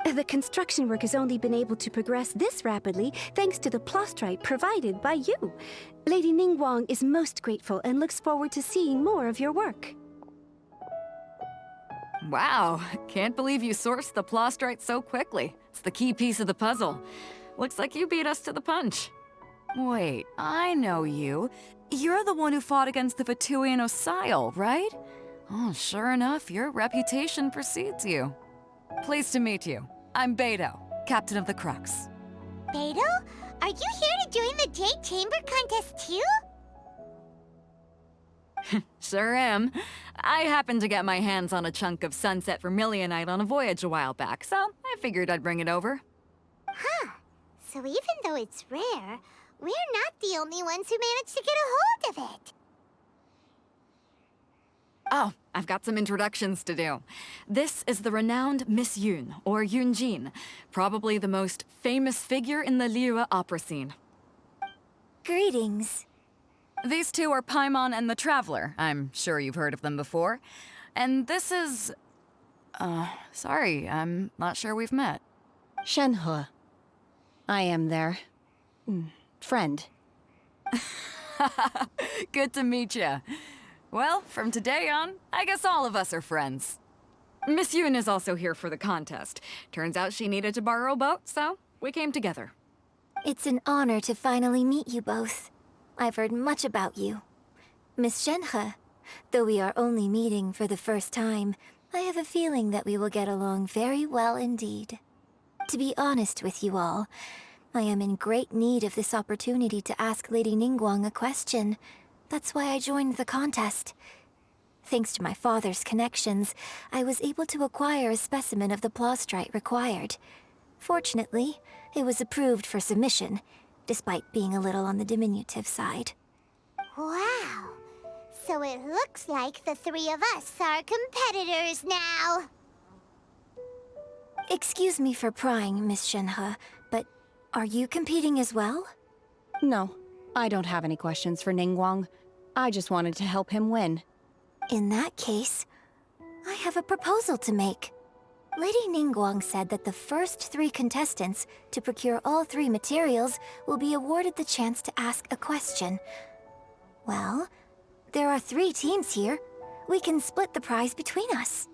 The construction work has only been able to progress this rapidly thanks to the plastrite provided by you. Lady Ningguang is most grateful and looks forward to seeing more of your work. Wow, can't believe you sourced the plastrite so quickly. It's the key piece of the puzzle. Looks like you beat us to the punch. Wait, I know you. You're the one who fought against the Fatui and Osile, right? Oh, sure enough, your reputation precedes you. Pleased to meet you. I'm Beto, captain of the Crux. Beto? Are you here to join the Jade Chamber contest too? Sure am. I happened to get my hands on a chunk of sunset vermilionite on a voyage a while back, so I figured I'd bring it over. Huh. So even though it's rare, we're not the only ones who managed to get a hold of it. Oh, I've got some introductions to do. This is the renowned Miss Yoon, or Yoonjin, probably the most famous figure in the Liyue opera scene. Greetings. These two are Paimon and the Traveler. I'm sure you've heard of them before. And this is... sorry, I'm not sure we've met. Shenhe. I am their... friend. Good to meet you. Well, from today on, I guess all of us are friends. Miss Yoon is also here for the contest. Turns out she needed to borrow a boat, so we came together. It's an honor to finally meet you both. I've heard much about you. Miss Shenhe, though we are only meeting for the first time, I have a feeling that we will get along very well indeed. To be honest with you all, I am in great need of this opportunity to ask Lady Ningguang a question. That's why I joined the contest. Thanks to my father's connections, I was able to acquire a specimen of the plaustrite required. Fortunately, it was approved for submission, despite being a little on the diminutive side. Wow. So it looks like the three of us are competitors now. Excuse me for prying, Miss Shenhe, but are you competing as well? No, I don't have any questions for Ningguang. I just wanted to help him win. In that case, I have a proposal to make. Lady Ningguang said that the first 3 contestants to procure all 3 materials will be awarded the chance to ask a question. Well, there are 3 teams here. We can split the prize between us.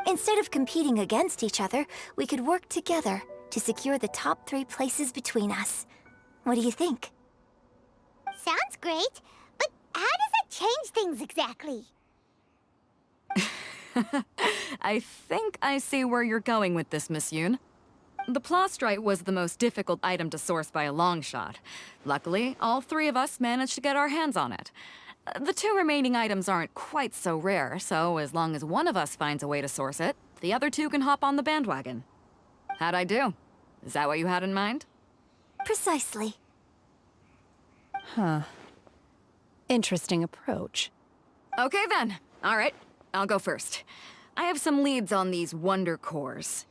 Instead of competing against each other, we could work together to secure the top 3 places between us. What do you think? Sounds great, but how does it change things exactly? I think I see where you're going with this, Miss Yoon. The plaustrite was the most difficult item to source by a long shot. Luckily, all 3 of us managed to get our hands on it. The 2 remaining items aren't quite so rare, so as long as one of us finds a way to source it, the other 2 can hop on the bandwagon. How'd I do? Is that what you had in mind? Precisely. Huh. Interesting approach. Okay then. All right, I'll go first. I have some leads on these wonder cores.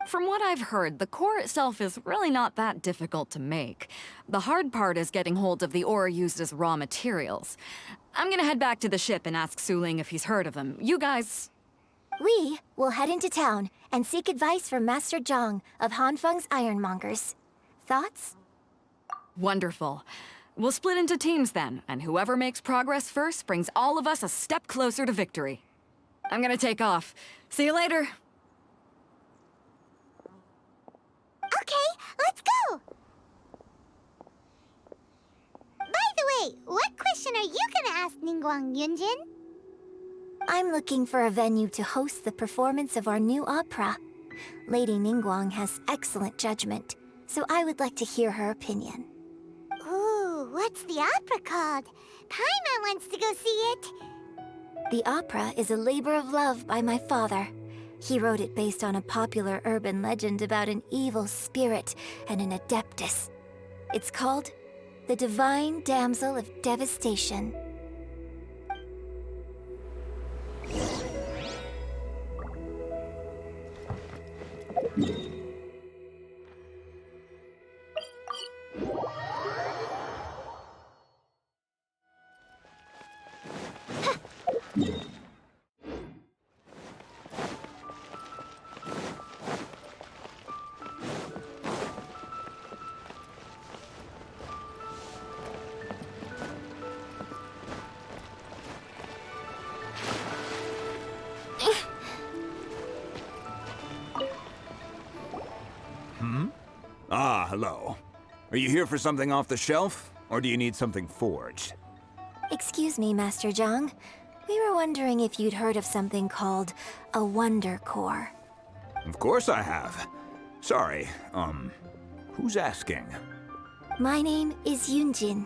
From what I've heard, the core itself is really not that difficult to make. The hard part is getting hold of the ore used as raw materials. I'm gonna head back to the ship and ask Su Ling if he's heard of them. You guys... We will head into town and seek advice from Master Zhang of Hanfeng's Ironmongers. Thoughts? Wonderful. We'll split into teams then, and whoever makes progress first brings all of us a step closer to victory. I'm gonna take off. See you later. Okay, let's go! By the way, what question are you gonna ask Ningguang, Yunjin? I'm looking for a venue to host the performance of our new opera. Lady Ningguang has excellent judgment, so I would like to hear her opinion. Ooh, what's the opera called? Paimon wants to go see it. The opera is a labor of love by my father. He wrote it based on a popular urban legend about an evil spirit and an adeptus. It's called The Divine Damsel of Devastation. Ah, hello. Are you here for something off the shelf, or do you need something forged? Excuse me, Master Zhang. We were wondering if you'd heard of something called a Wonder Core. Of course I have. Sorry, who's asking? My name is Yunjin.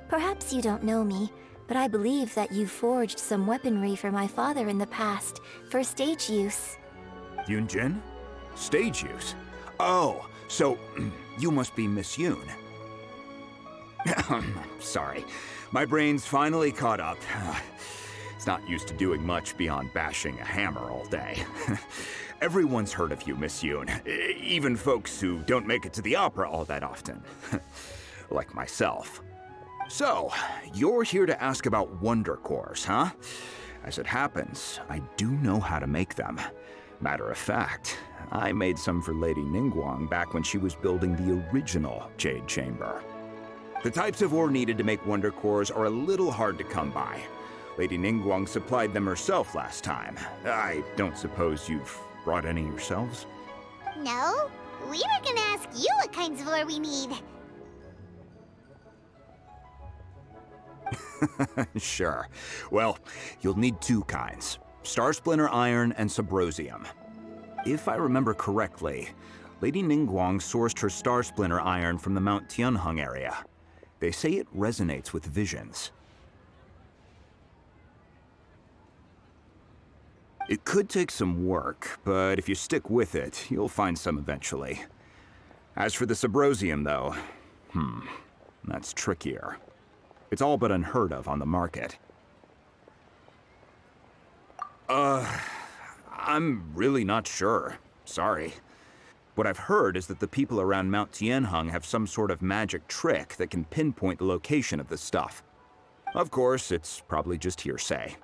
Perhaps you don't know me, but I believe that you forged some weaponry for my father in the past, for stage use. Yunjin? Stage use? Oh, so you must be Miss Yoon. Sorry, my brain's finally caught up. It's not used to doing much beyond bashing a hammer all day. Everyone's heard of you, Miss Yoon, even folks who don't make it to the opera all that often. Like myself. So, you're here to ask about Wonder Cores, huh? As it happens, I do know how to make them. Matter of fact, I made some for Lady Ningguang back when she was building the original Jade Chamber. The types of ore needed to make Wonder Cores are a little hard to come by. Lady Ningguang supplied them herself last time. I don't suppose you've brought any yourselves? No, we were gonna ask you what kinds of ore we need. Sure. Well, you'll need two kinds. Star Splinter Iron and Subrosium. If I remember correctly, Lady Ningguang sourced her Star Splinter Iron from the Mount Tianheng area. They say it resonates with visions. It could take some work, but if you stick with it, you'll find some eventually. As for the Subrosium, though, that's trickier. It's all but unheard of on the market. I'm really not sure. Sorry. What I've heard is that the people around Mount Tianheng have some sort of magic trick that can pinpoint the location of the stuff. Of course, it's probably just hearsay.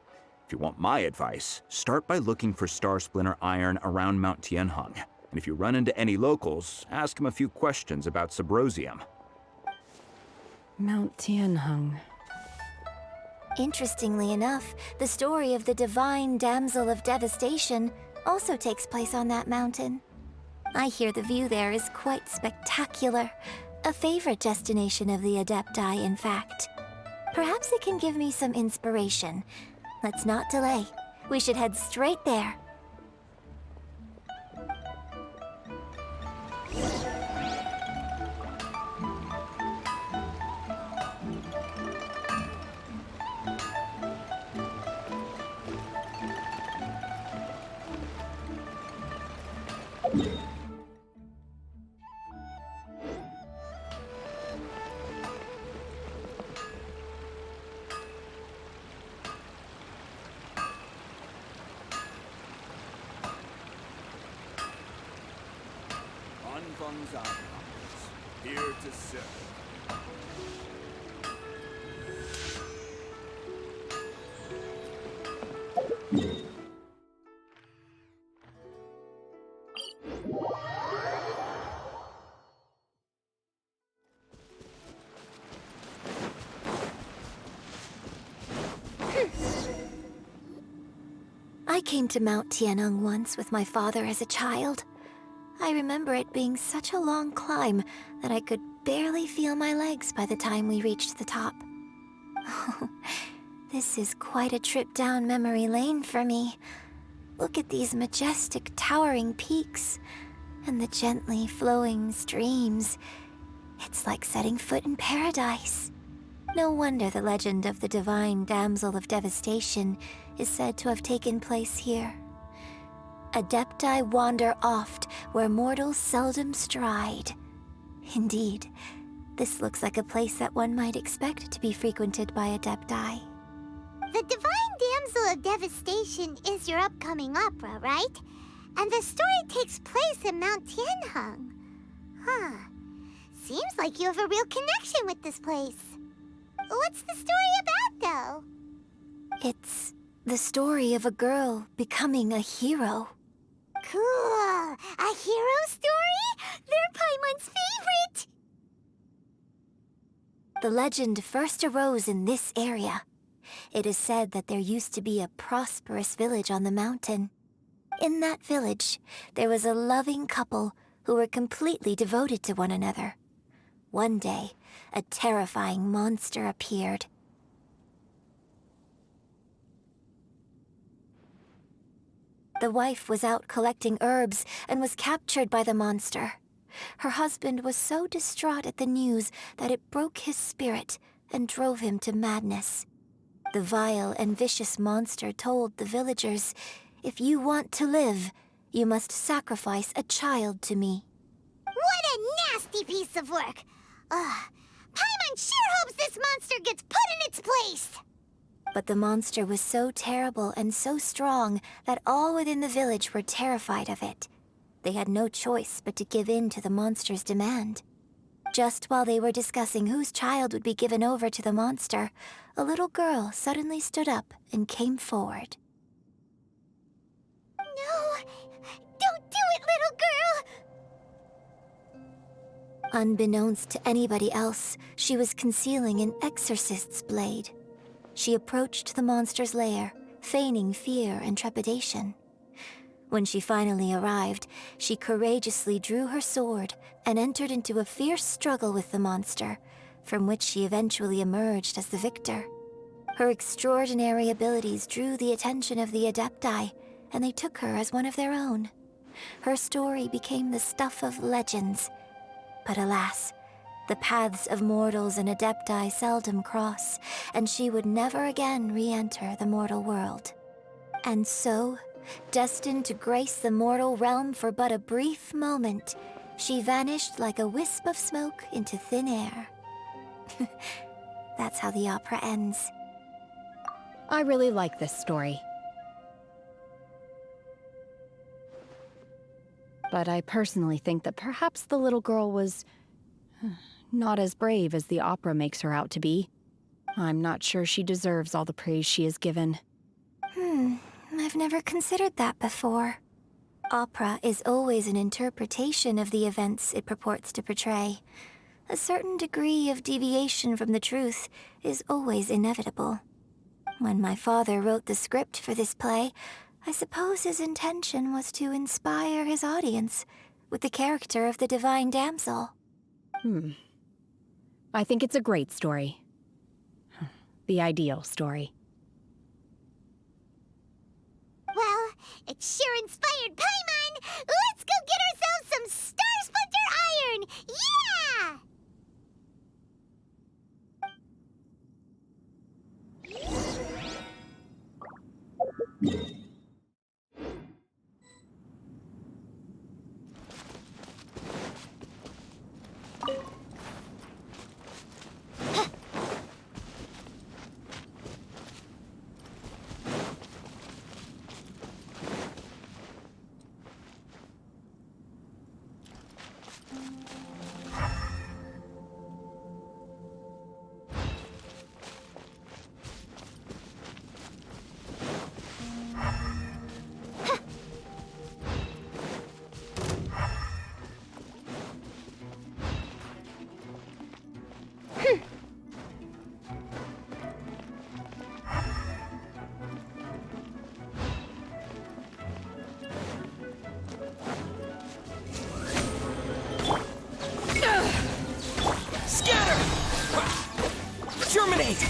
If you want my advice, start by looking for Star Splinter Iron around Mount Tianheng. And if you run into any locals, ask them a few questions about Subrosium. Mount Tianheng. Interestingly enough, the story of the divine damsel of devastation also takes place on that mountain. I hear the view there is quite spectacular. A favorite destination of the Adepti, in fact. Perhaps it can give me some inspiration. Let's not delay. We should head straight there. Here to serve. I came to Mount Tianheng once with my father as a child. I remember it being such a long climb that I could barely feel my legs by the time we reached the top. This is quite a trip down memory lane for me. Look at these majestic, towering peaks, and the gently flowing streams. It's like setting foot in paradise. No wonder the legend of the divine damsel of devastation is said to have taken place here. Adepti wander oft where mortals seldom stride. Indeed, this looks like a place that one might expect to be frequented by Adepti. The Divine Damsel of Devastation is your upcoming opera, right? And the story takes place in Mount Tianheng. Huh. Seems like you have a real connection with this place. What's the story about, though? It's the story of a girl becoming a hero. Cool! A hero story? They're Paimon's favorite! The legend first arose in this area. It is said that there used to be a prosperous village on the mountain. In that village, there was a loving couple who were completely devoted to one another. One day, a terrifying monster appeared. The wife was out collecting herbs and was captured by the monster. Her husband was so distraught at the news that it broke his spirit and drove him to madness. The vile and vicious monster told the villagers, "If you want to live, you must sacrifice a child to me." What a nasty piece of work! Ugh. Paimon sure hopes this monster gets put in its place! But the monster was so terrible and so strong that all within the village were terrified of it. They had no choice but to give in to the monster's demand. Just while they were discussing whose child would be given over to the monster, a little girl suddenly stood up and came forward. No! Don't do it, little girl! Unbeknownst to anybody else, she was concealing an exorcist's blade. She approached the monster's lair, feigning fear and trepidation. When she finally arrived, she courageously drew her sword and entered into a fierce struggle with the monster, from which she eventually emerged as the victor. Her extraordinary abilities drew the attention of the Adepti, and they took her as one of their own. Her story became the stuff of legends. But alas, the paths of mortals and Adepti seldom cross, and she would never again re-enter the mortal world. And so, destined to grace the mortal realm for but a brief moment, she vanished like a wisp of smoke into thin air. That's how the opera ends. I really like this story. But I personally think that perhaps the little girl was not as brave as the opera makes her out to be. I'm not sure she deserves all the praise she is given. I've never considered that before. Opera is always an interpretation of the events it purports to portray. A certain degree of deviation from the truth is always inevitable. When my father wrote the script for this play, I suppose his intention was to inspire his audience with the character of the divine damsel. I think it's a great story. The ideal story. Well, it sure inspired Paimon! Let's go get ourselves some Star Splinter Iron! Yeah! Germinate!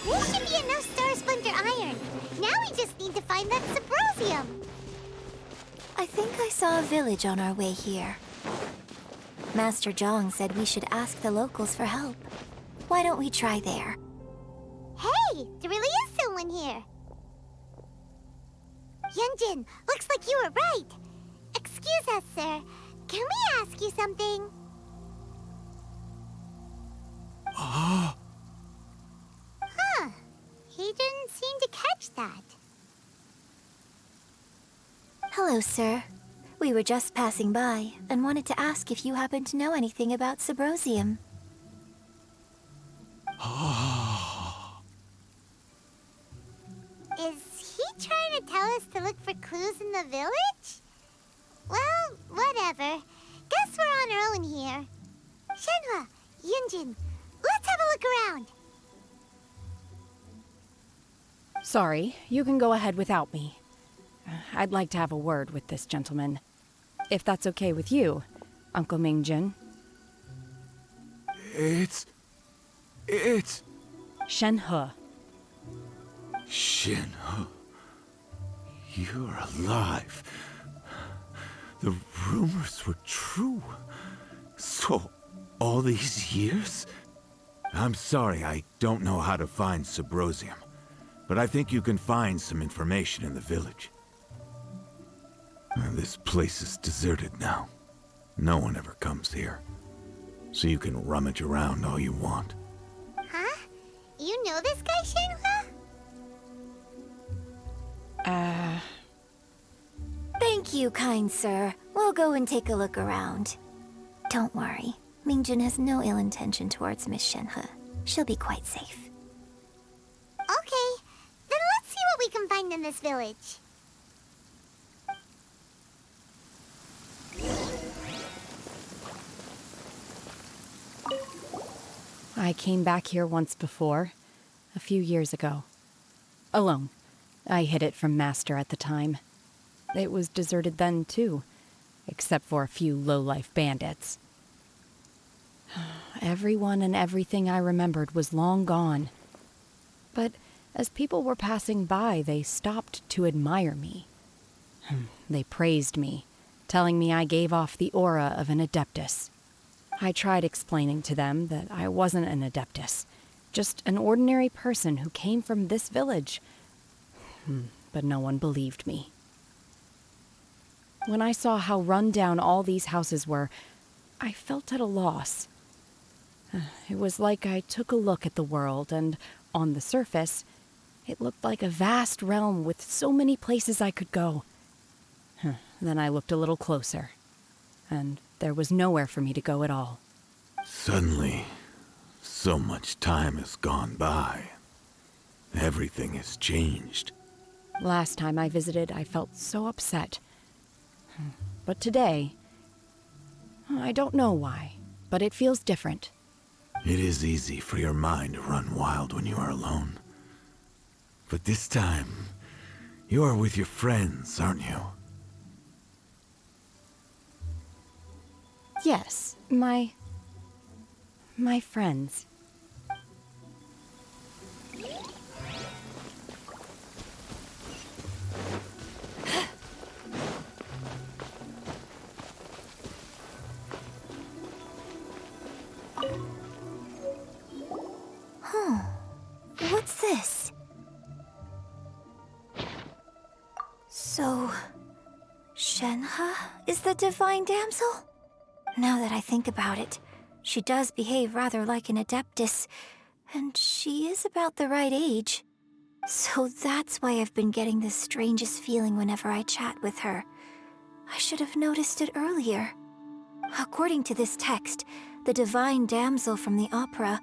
This should be enough Star Splinter Iron. Now we just need to find that Subrosium. I think I saw a village on our way here. Master Zhang said we should ask the locals for help. Why don't we try there? Hey, there really is someone here. Yunjin, looks like you were right. Excuse us, sir. Can we ask you something? Huh. He didn't seem to catch that. Hello, sir. We were just passing by and wanted to ask if you happen to know anything about Subrosium. Is he trying to tell us to look for clues in the village? Well, whatever. Guess we're on our own here. Shenhua, Yunjin, let's have a look around. Sorry, you can go ahead without me. I'd like to have a word with this gentleman. If that's okay with you, Uncle Mingjin. It's... Shenhe. Shenhe. You're alive. The rumors were true. So, all these years? I'm sorry, I don't know how to find Subrosium. But I think you can find some information in the village. This place is deserted now. No one ever comes here. So you can rummage around all you want. Huh? You know this guy, Shenhua? Thank you, kind sir. We'll go and take a look around. Don't worry. Mingjin has no ill intention towards Miss Shenhe. She'll be quite safe. Okay, then let's see what we can find in this village. I came back here once before, a few years ago. Alone. I hid it from Master at the time. It was deserted then, too, except for a few low-life bandits. Everyone and everything I remembered was long gone. But as people were passing by, they stopped to admire me. They praised me, telling me I gave off the aura of an Adeptus. I tried explaining to them that I wasn't an Adeptus, just an ordinary person who came from this village. But no one believed me. When I saw how run down all these houses were, I felt at a loss. It was like I took a look at the world, and on the surface, it looked like a vast realm with so many places I could go. Then I looked a little closer, and there was nowhere for me to go at all. Suddenly, so much time has gone by. Everything has changed. Last time I visited, I felt so upset. But today, I don't know why, but it feels different. It is easy for your mind to run wild when you are alone. But this time, you are with your friends, aren't you? Yes, my friends. What's this? So, Shenhe is the divine damsel? Now that I think about it, she does behave rather like an Adeptus, and she is about the right age. So that's why I've been getting the strangest feeling whenever I chat with her. I should have noticed it earlier. According to this text, the divine damsel from the opera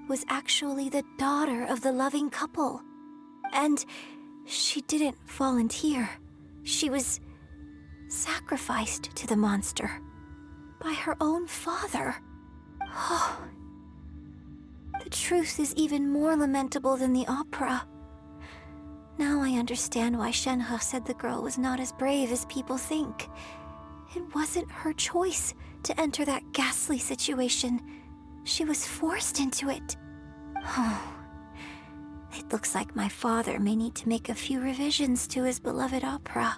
was actually the daughter of the loving couple. And she didn't volunteer. She was sacrificed to the monster by her own father. Oh, the truth is even more lamentable than the opera. Now I understand why Shenhe said the girl was not as brave as people think. It wasn't her choice to enter that ghastly situation. She was forced into it. Oh, it looks like my father may need to make a few revisions to his beloved opera.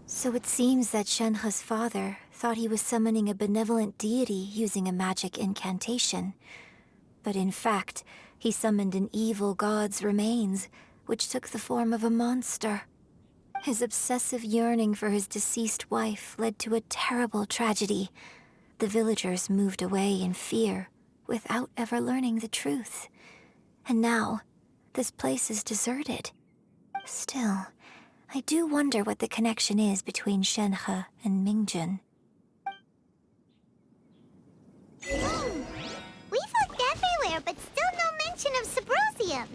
So it seems that Shenhe's father thought he was summoning a benevolent deity using a magic incantation. But in fact, he summoned an evil god's remains, which took the form of a monster. His obsessive yearning for his deceased wife led to a terrible tragedy. The villagers moved away in fear, without ever learning the truth. And now, this place is deserted. Still, I do wonder what the connection is between Shenhe and Mingjun. We've looked everywhere, but still no mention of Sabrosium.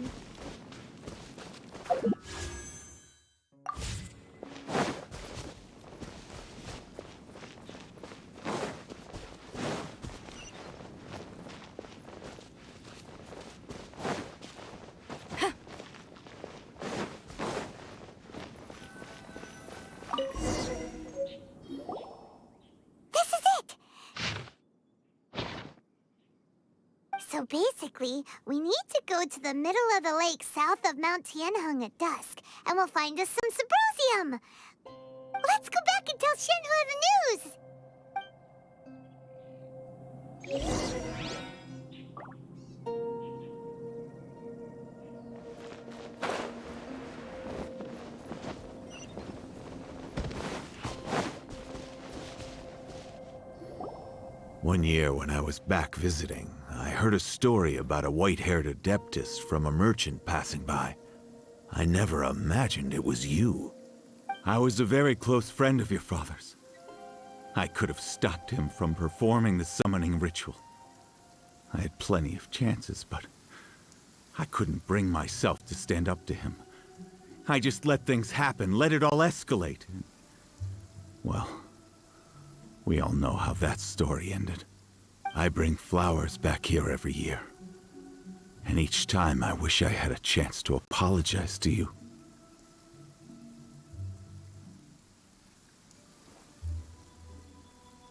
So basically, we need to go to the middle of the lake south of Mount Tianheng at dusk, and we'll find us some Sabrosium! Let's go back and tell Shenhe the news! One year when I was back visiting, I heard a story about a white-haired adeptus from a merchant passing by. I never imagined it was you. I was a very close friend of your father's. I could have stopped him from performing the summoning ritual. I had plenty of chances, but I couldn't bring myself to stand up to him. I just let things happen, let it all escalate. Well, we all know how that story ended. I bring flowers back here every year. And each time I wish I had a chance to apologize to you.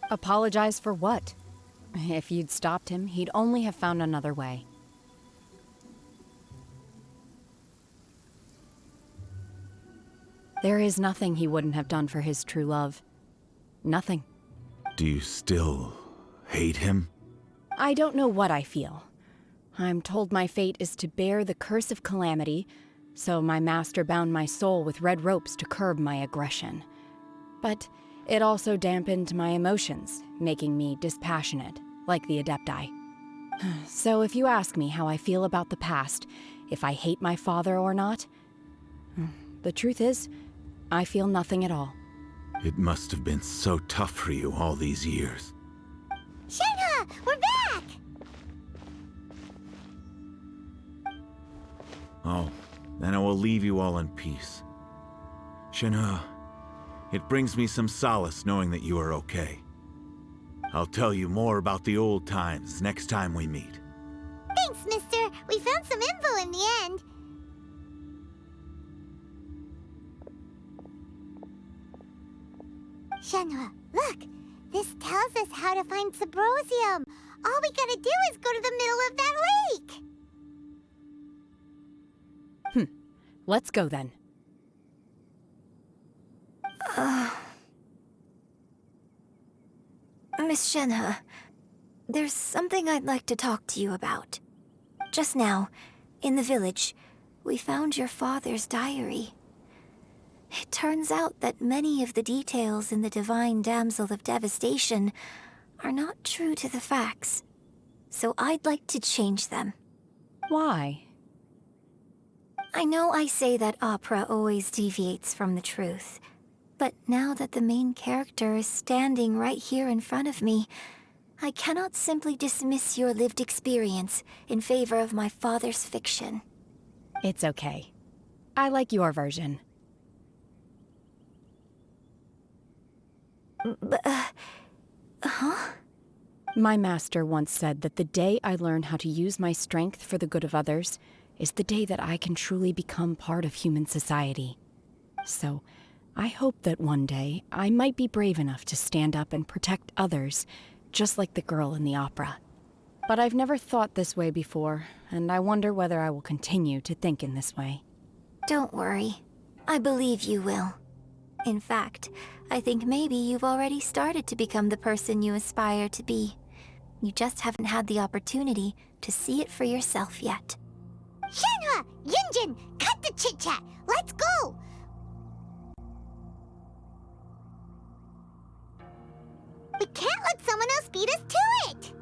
Apologize for what? If you'd stopped him, he'd only have found another way. There is nothing he wouldn't have done for his true love. Nothing. Do you still hate him? I don't know what I feel. I'm told my fate is to bear the curse of calamity, so my master bound my soul with red ropes to curb my aggression. But it also dampened my emotions, making me dispassionate, like the Adepti. So if you ask me how I feel about the past, if I hate my father or not, the truth is, I feel nothing at all. It must have been so tough for you all these years. Shenhe, we're back! Oh, then I will leave you all in peace. Shenhe, it brings me some solace knowing that you are okay. I'll tell you more about the old times next time we meet. Thanks, mister. We found some info in the end. Shenhe, look! This tells us how to find Sabrosium. All we gotta do is go to the middle of that lake. Let's go then. Miss Shenhe, there's something I'd like to talk to you about. Just now, in the village, we found your father's diary. It turns out that many of the details in the Divine Damsel of Devastation are not true to the facts. So I'd like to change them. Why? I know I say that opera always deviates from the truth, but now that the main character is standing right here in front of me, I cannot simply dismiss your lived experience in favor of my father's fiction. It's okay. I like your version. Huh? My master once said that the day I learn how to use my strength for the good of others is the day that I can truly become part of human society. So, I hope that one day I might be brave enough to stand up and protect others, just like the girl in the opera. But I've never thought this way before, and I wonder whether I will continue to think in this way. Don't worry. I believe you will. In fact, I think maybe you've already started to become the person you aspire to be. You just haven't had the opportunity to see it for yourself yet. Shenhe! Yunjin! Cut the chit-chat! Let's go! can't let someone else beat us to it!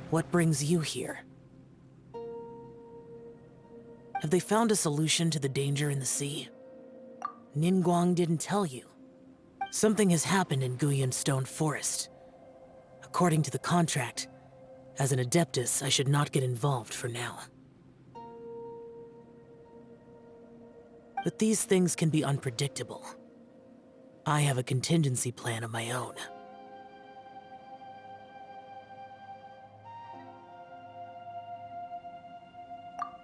What brings you here? Have they found a solution to the danger in the sea? Ningguang didn't tell you. Something has happened in Guyan Stone Forest. According to the contract, as an Adeptus, I should not get involved for now. But these things can be unpredictable. I have a contingency plan of my own.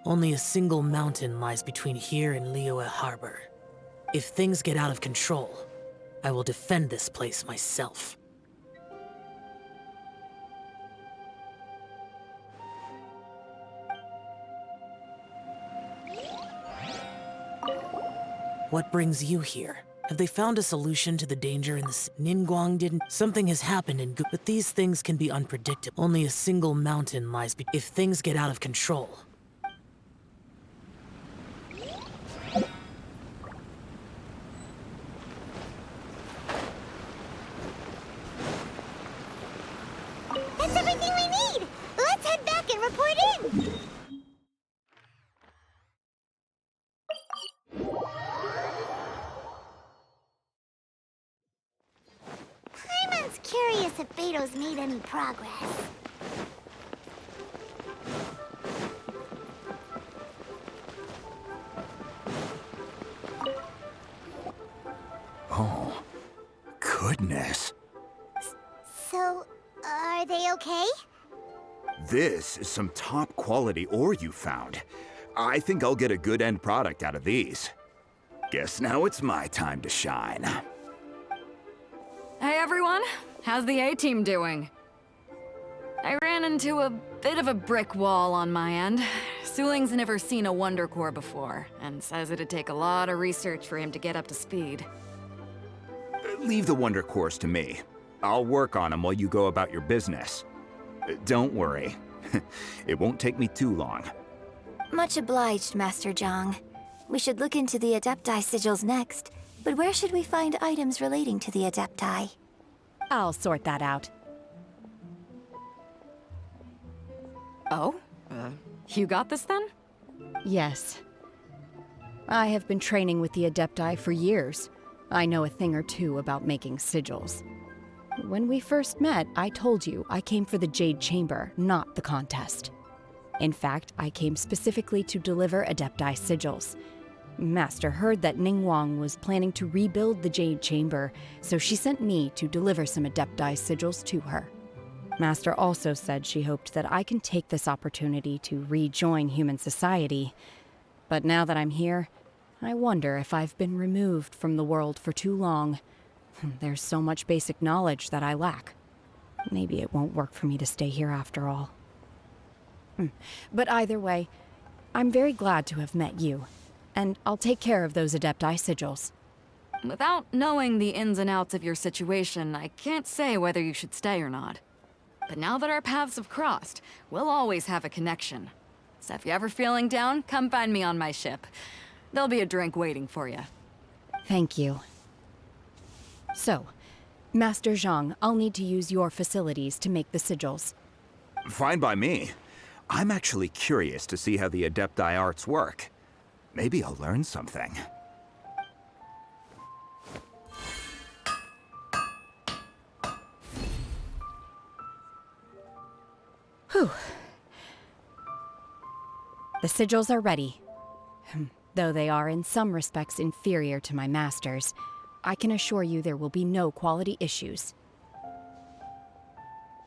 Only a single mountain lies between here and Liyue Harbor. If things get out of control, I will defend this place myself. What brings you here? Have they found a solution to the danger in the sea? Ningguang didn't. Something has happened in but these things can be unpredictable. Only a single mountain lies if things get out of control. That's everything we need! Let's head back and report in! Paimon's curious if Beto's made any progress. Oh, goodness. So, are they okay? This is some top quality ore you found. I think I'll get a good end product out of these. Guess now it's my time to shine. Hey everyone, how's the A-team doing? I ran into a bit of a brick wall on my end. Suling's never seen a Wonder Core before, and says it'd take a lot of research for him to get up to speed. Leave the Wonder Cores to me. I'll work on them while you go about your business. Don't worry. It won't take me too long. Much obliged, Master Zhang. We should look into the Adepti sigils next, but where should we find items relating to the Adepti? I'll sort that out. Oh? You got this then? Yes. I have been training with the Adepti for years. I know a thing or two about making sigils. When we first met, I told you I came for the Jade Chamber, not the contest. In fact, I came specifically to deliver Adepti sigils. Master heard that Ningguang was planning to rebuild the Jade Chamber, so she sent me to deliver some Adepti sigils to her. Master also said she hoped that I can take this opportunity to rejoin human society. But now that I'm here, I wonder if I've been removed from the world for too long. There's so much basic knowledge that I lack. Maybe it won't work for me to stay here after all. But either way, I'm very glad to have met you, and I'll take care of those Adepti sigils. Without knowing the ins and outs of your situation, I can't say whether you should stay or not. But now that our paths have crossed, we'll always have a connection. So if you're ever feeling down, come find me on my ship. There'll be a drink waiting for you. Thank you. So, Master Zhang, I'll need to use your facilities to make the sigils. Fine by me. I'm actually curious to see how the Adepti arts work. Maybe I'll learn something. Whew. The sigils are ready. Though they are in some respects inferior to my master's, I can assure you there will be no quality issues.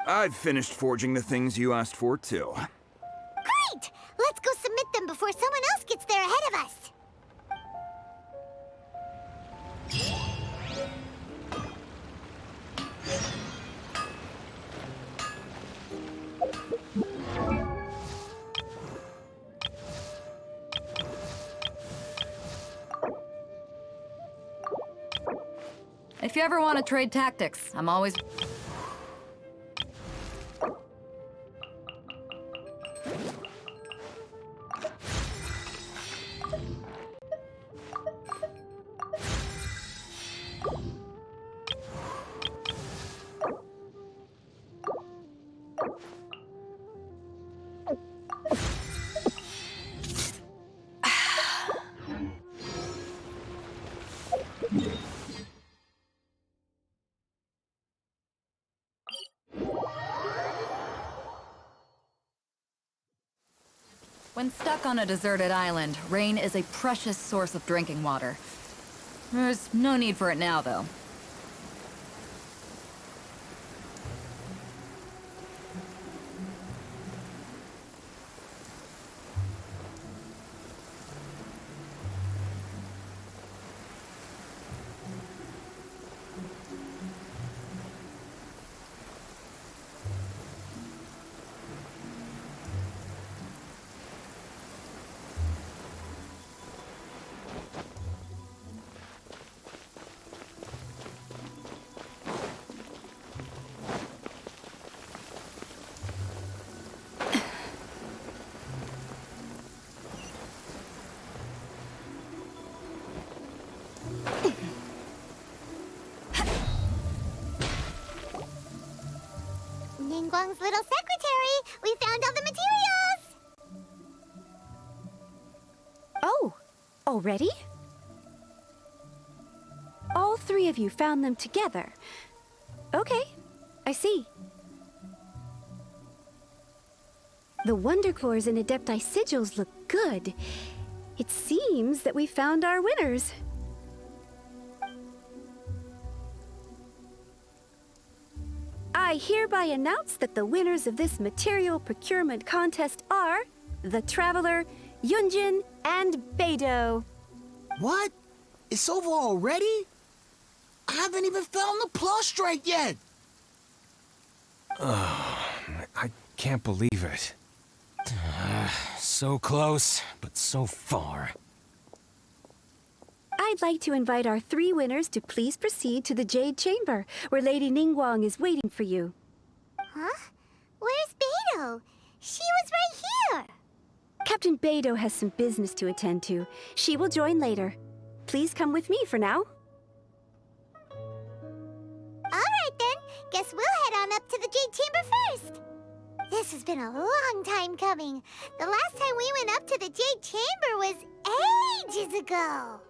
I've finished forging the things you asked for, too. Great! Let's go submit them before someone else gets there ahead of us. If you ever want to trade tactics, I'm always... When stuck on a deserted island, rain is a precious source of drinking water. There's no need for it now, though. Ningguang's little secretary! We found all the materials! Oh, already? All three of you found them together. Okay, I see. The Wonder Cores and Adepti sigils look good. It seems that we found our winners. I hereby announce that the winners of this material procurement contest are the Traveler, Yunjin, and Beidou. What? It's over already? I haven't even found the Plustrate yet! I can't believe it. So close, but so far. I'd like to invite our three winners to please proceed to the Jade Chamber, where Lady Ningguang is waiting for you. Huh? Where's Beidou? She was right here! Captain Beidou has some business to attend to. She will join later. Please come with me for now. Alright then, guess we'll head on up to the Jade Chamber first. This has been a long time coming. The last time we went up to the Jade Chamber was ages ago.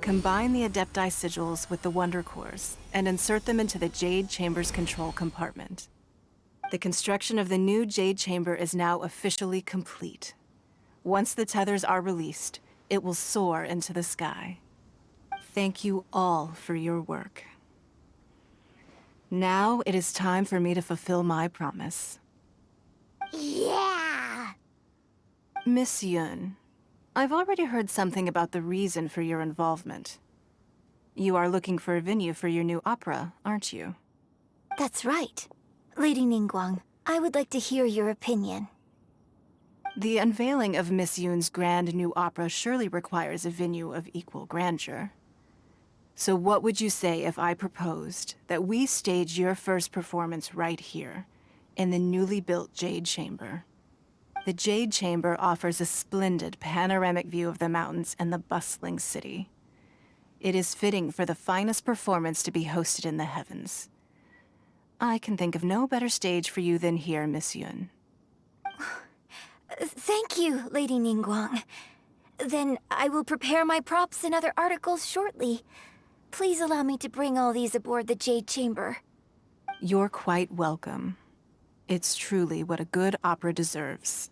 Combine the Adepti sigils with the Wonder Cores and insert them into the Jade Chamber's control compartment. The construction of the new Jade Chamber is now officially complete. Once the tethers are released, it will soar into the sky. Thank you all for your work. Now it is time for me to fulfill my promise. Yeah! Miss Yun, I've already heard something about the reason for your involvement. You are looking for a venue for your new opera, aren't you? That's right. Lady Ningguang, I would like to hear your opinion. The unveiling of Miss Yoon's grand new opera surely requires a venue of equal grandeur. So what would you say if I proposed that we stage your first performance right here, in the newly built Jade Chamber? The Jade Chamber offers a splendid panoramic view of the mountains and the bustling city. It is fitting for the finest performance to be hosted in the heavens. I can think of no better stage for you than here, Miss Yoon. Thank you, Lady Ningguang. Then I will prepare my props and other articles shortly. Please allow me to bring all these aboard the Jade Chamber. You're quite welcome. It's truly what a good opera deserves.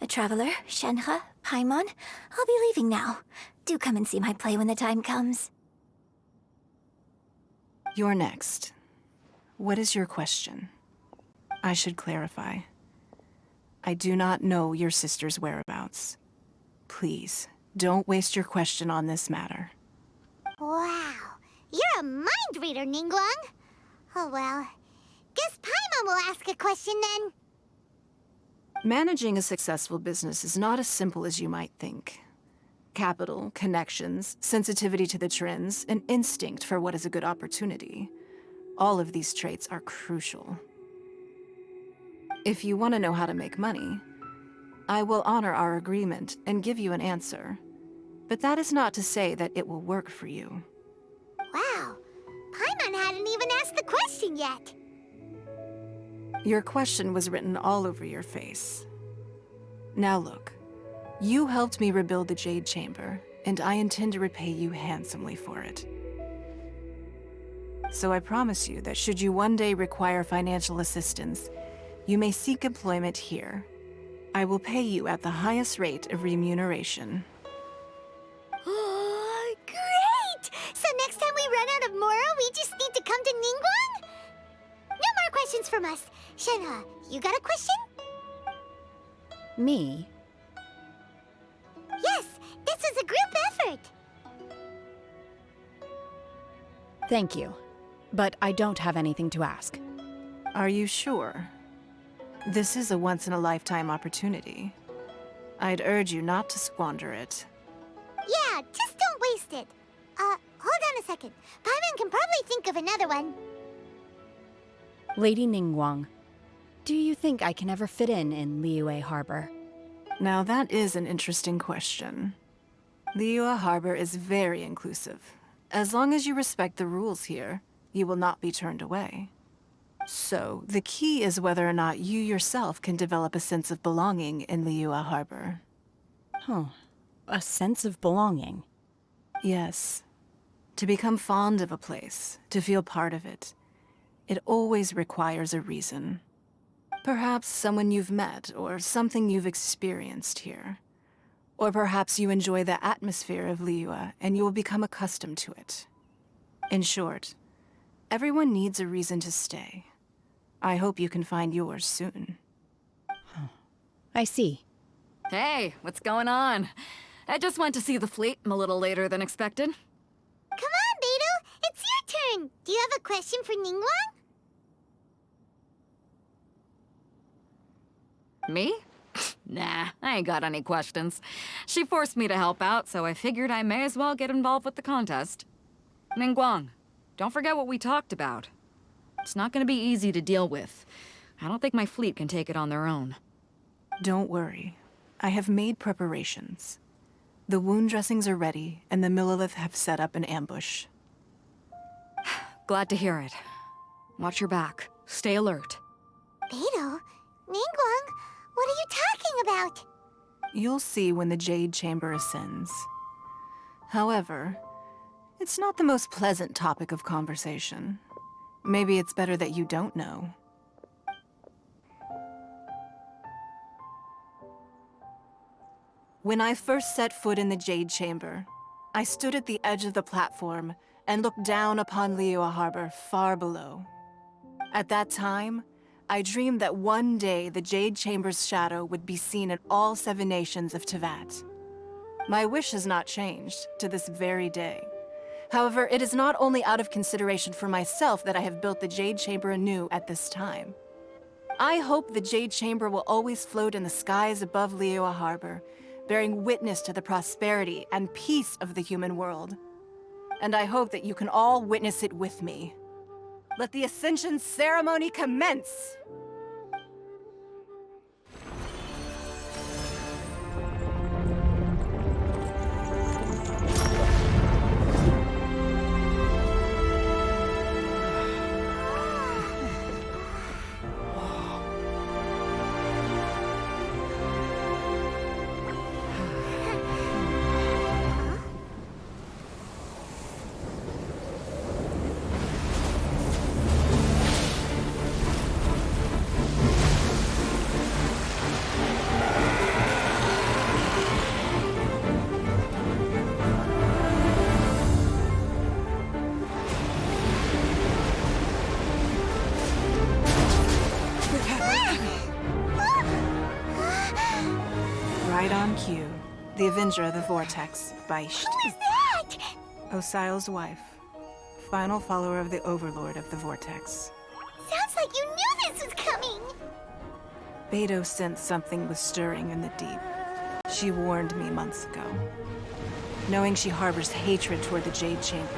A traveler, Shenhe, Paimon, I'll be leaving now. Do come and see my play when the time comes. You're next. What is your question? I should clarify. I do not know your sister's whereabouts. Please, don't waste your question on this matter. Wow, you're a mind reader, Ningguang. Oh well, guess Paimon will ask a question then. Managing a successful business is not as simple as you might think. Capital, connections, sensitivity to the trends, and instinct for what is a good opportunity. All of these traits are crucial. If you want to know how to make money, I will honor our agreement and give you an answer. But that is not to say that it will work for you. Wow, Paimon hadn't even asked the question yet. Your question was written all over your face. Now look, you helped me rebuild the Jade Chamber, and I intend to repay you handsomely for it. So I promise you that should you one day require financial assistance, you may seek employment here. I will pay you at the highest rate of remuneration. Oh, great! So next time we run out of Moro, we just need to come to Ningguang? No more questions from us. Shenhe, you got a question? Me? Yes, this is a group effort. Thank you. But I don't have anything to ask. Are you sure? This is a once-in-a-lifetime opportunity. I'd urge you not to squander it. Yeah, just don't waste it. Hold on a second. Paimon can probably think of another one. Lady Ningguang, do you think I can ever fit in Liyue Harbor? Now that is an interesting question. Liyue Harbor is very inclusive. As long as you respect the rules here, you will not be turned away. So, the key is whether or not you yourself can develop a sense of belonging in Liyue Harbor. Huh. A sense of belonging? Yes. To become fond of a place, to feel part of it, it always requires a reason. Perhaps someone you've met, or something you've experienced here. Or perhaps you enjoy the atmosphere of Liyue, and you will become accustomed to it. In short, everyone needs a reason to stay. I hope you can find yours soon. I see. Hey, what's going on? I just went to see the fleet. I'm a little later than expected. Come on, Beidou, it's your turn. Do you have a question for Ningguang? Me? Nah, I ain't got any questions. She forced me to help out, so I figured I may as well get involved with the contest. Ningguang, don't forget what we talked about. It's not gonna be easy to deal with. I don't think my fleet can take it on their own. Don't worry. I have made preparations. The wound dressings are ready, and the Millilith have set up an ambush. Glad to hear it. Watch your back. Stay alert. Beidou, Ningguang, what are you talking about? You'll see when the Jade Chamber ascends. However, it's not the most pleasant topic of conversation. Maybe it's better that you don't know. When I first set foot in the Jade Chamber, I stood at the edge of the platform and looked down upon Liyue Harbor far below. At that time, I dreamed that one day the Jade Chamber's shadow would be seen in all 7 nations of Teyvat. My wish has not changed to this very day. However, it is not only out of consideration for myself that I have built the Jade Chamber anew at this time. I hope the Jade Chamber will always float in the skies above Liyue Harbor, bearing witness to the prosperity and peace of the human world. And I hope that you can all witness it with me. Let the Ascension ceremony commence! Right on cue. The Avenger of the Vortex, Beisht. Who is that? Osial's wife. Final follower of the Overlord of the Vortex. Sounds like you knew this was coming! Beidou sensed something was stirring in the deep. She warned me months ago. Knowing she harbors hatred toward the Jade Chamber,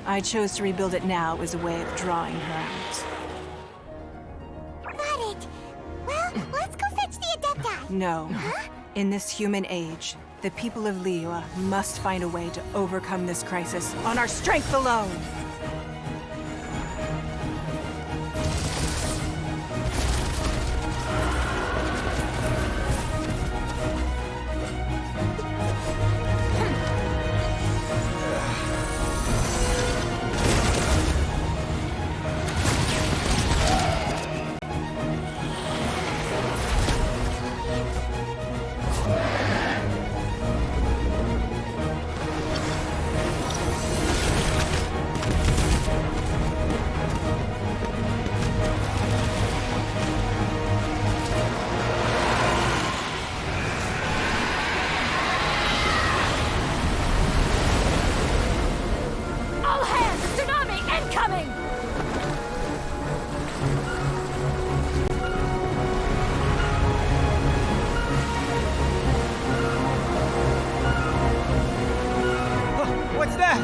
I chose to rebuild it now as a way of drawing her out. Got it. Well, let's go fetch the Adepti. No. Huh? In this human age, the people of Liyue must find a way to overcome this crisis on our strength alone! All hands! Tsunami incoming! What's that?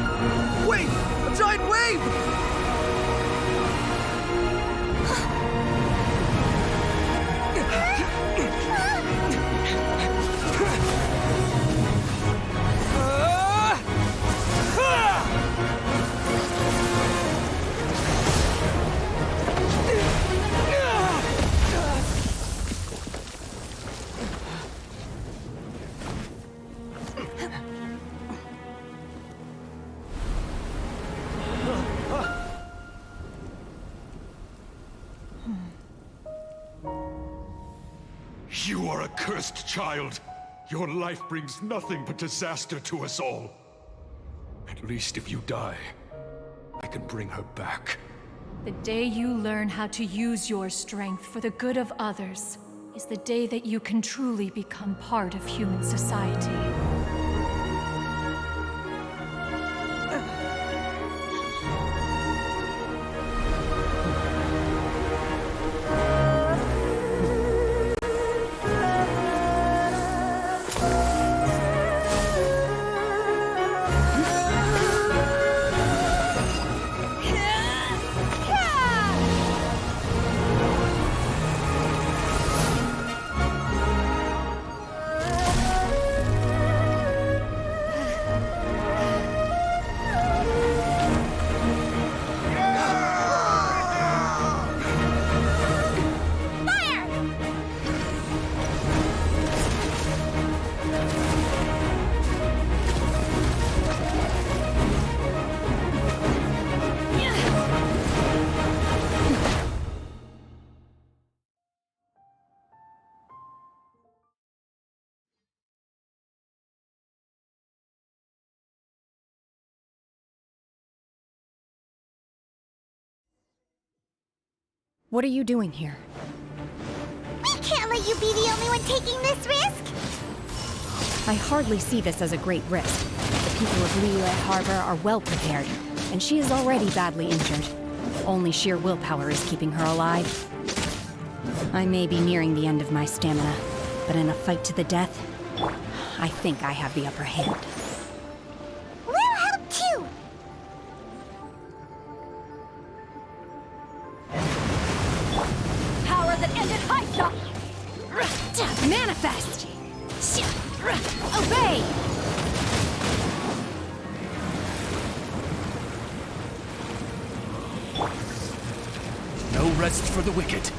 Wait! A giant wave! You are a cursed child. Your life brings nothing but disaster to us all. At least if you die, I can bring her back. The day you learn how to use your strength for the good of others is the day that you can truly become part of human society. What are you doing here? We can't let you be the only one taking this risk! I hardly see this as a great risk. The people of Liyue Harbor are well prepared, and she is already badly injured. Only sheer willpower is keeping her alive. I may be nearing the end of my stamina, but in a fight to the death, I think I have the upper hand. We'll help too! Power that ended high shot! Manifest! Obey! No rest for the wicked.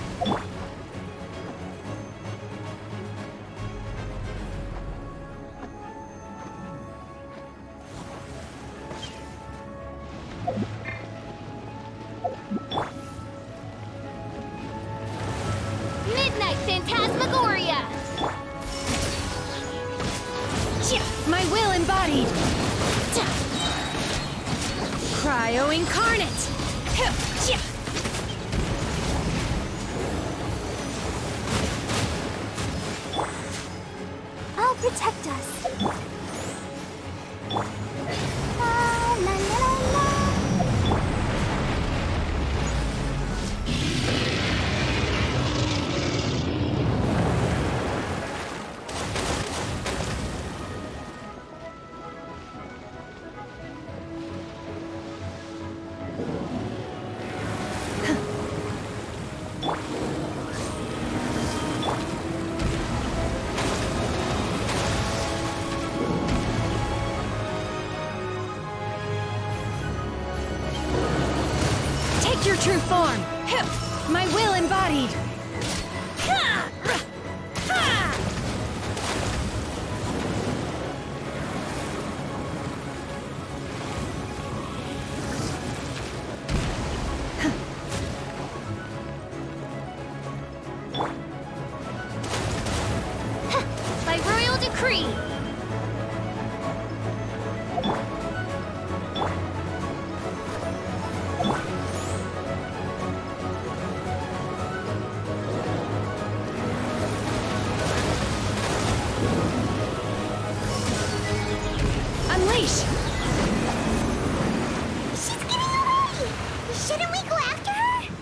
Midnight Phantasmagoria! My will embodied! Cryo incarnate! I'll protect us. La la la la. Take your true form! My will embodied! By royal decree! Unleash! She's getting away! Shouldn't we go after her?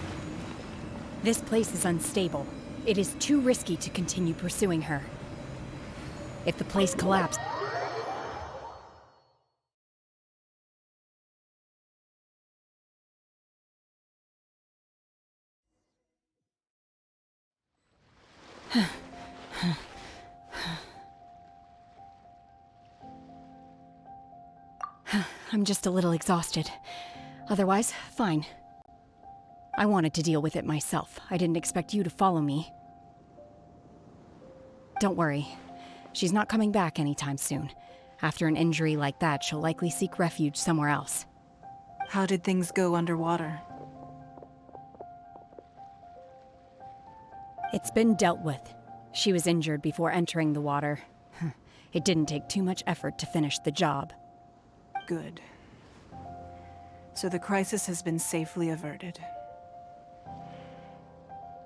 This place is unstable. It is too risky to continue pursuing her. If the place collapses... I'm just a little exhausted. Otherwise, fine. I wanted to deal with it myself. I didn't expect you to follow me. Don't worry. She's not coming back anytime soon. After an injury like that, she'll likely seek refuge somewhere else. How did things go underwater? It's been dealt with. She was injured before entering the water. It didn't take too much effort to finish the job. Good. So the crisis has been safely averted.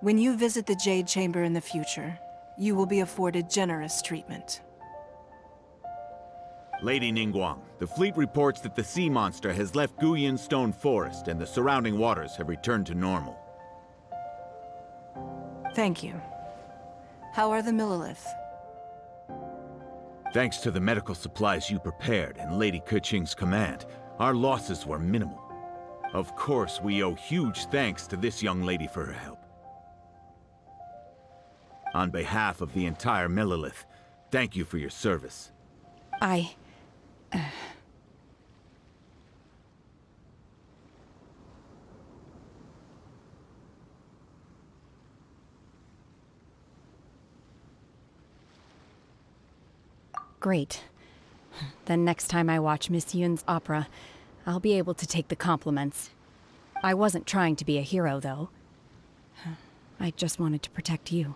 When you visit the Jade Chamber in the future, you will be afforded generous treatment. Lady Ningguang, the fleet reports that the sea monster has left Guyun Stone Forest and the surrounding waters have returned to normal. Thank you. How are the Millilith? Thanks to the medical supplies you prepared and Lady Keqing's command, our losses were minimal. Of course, we owe huge thanks to this young lady for her help. On behalf of the entire Millilith, thank you for your service. Great. Then next time I watch Miss Yun's opera, I'll be able to take the compliments. I wasn't trying to be a hero, though. I just wanted to protect you.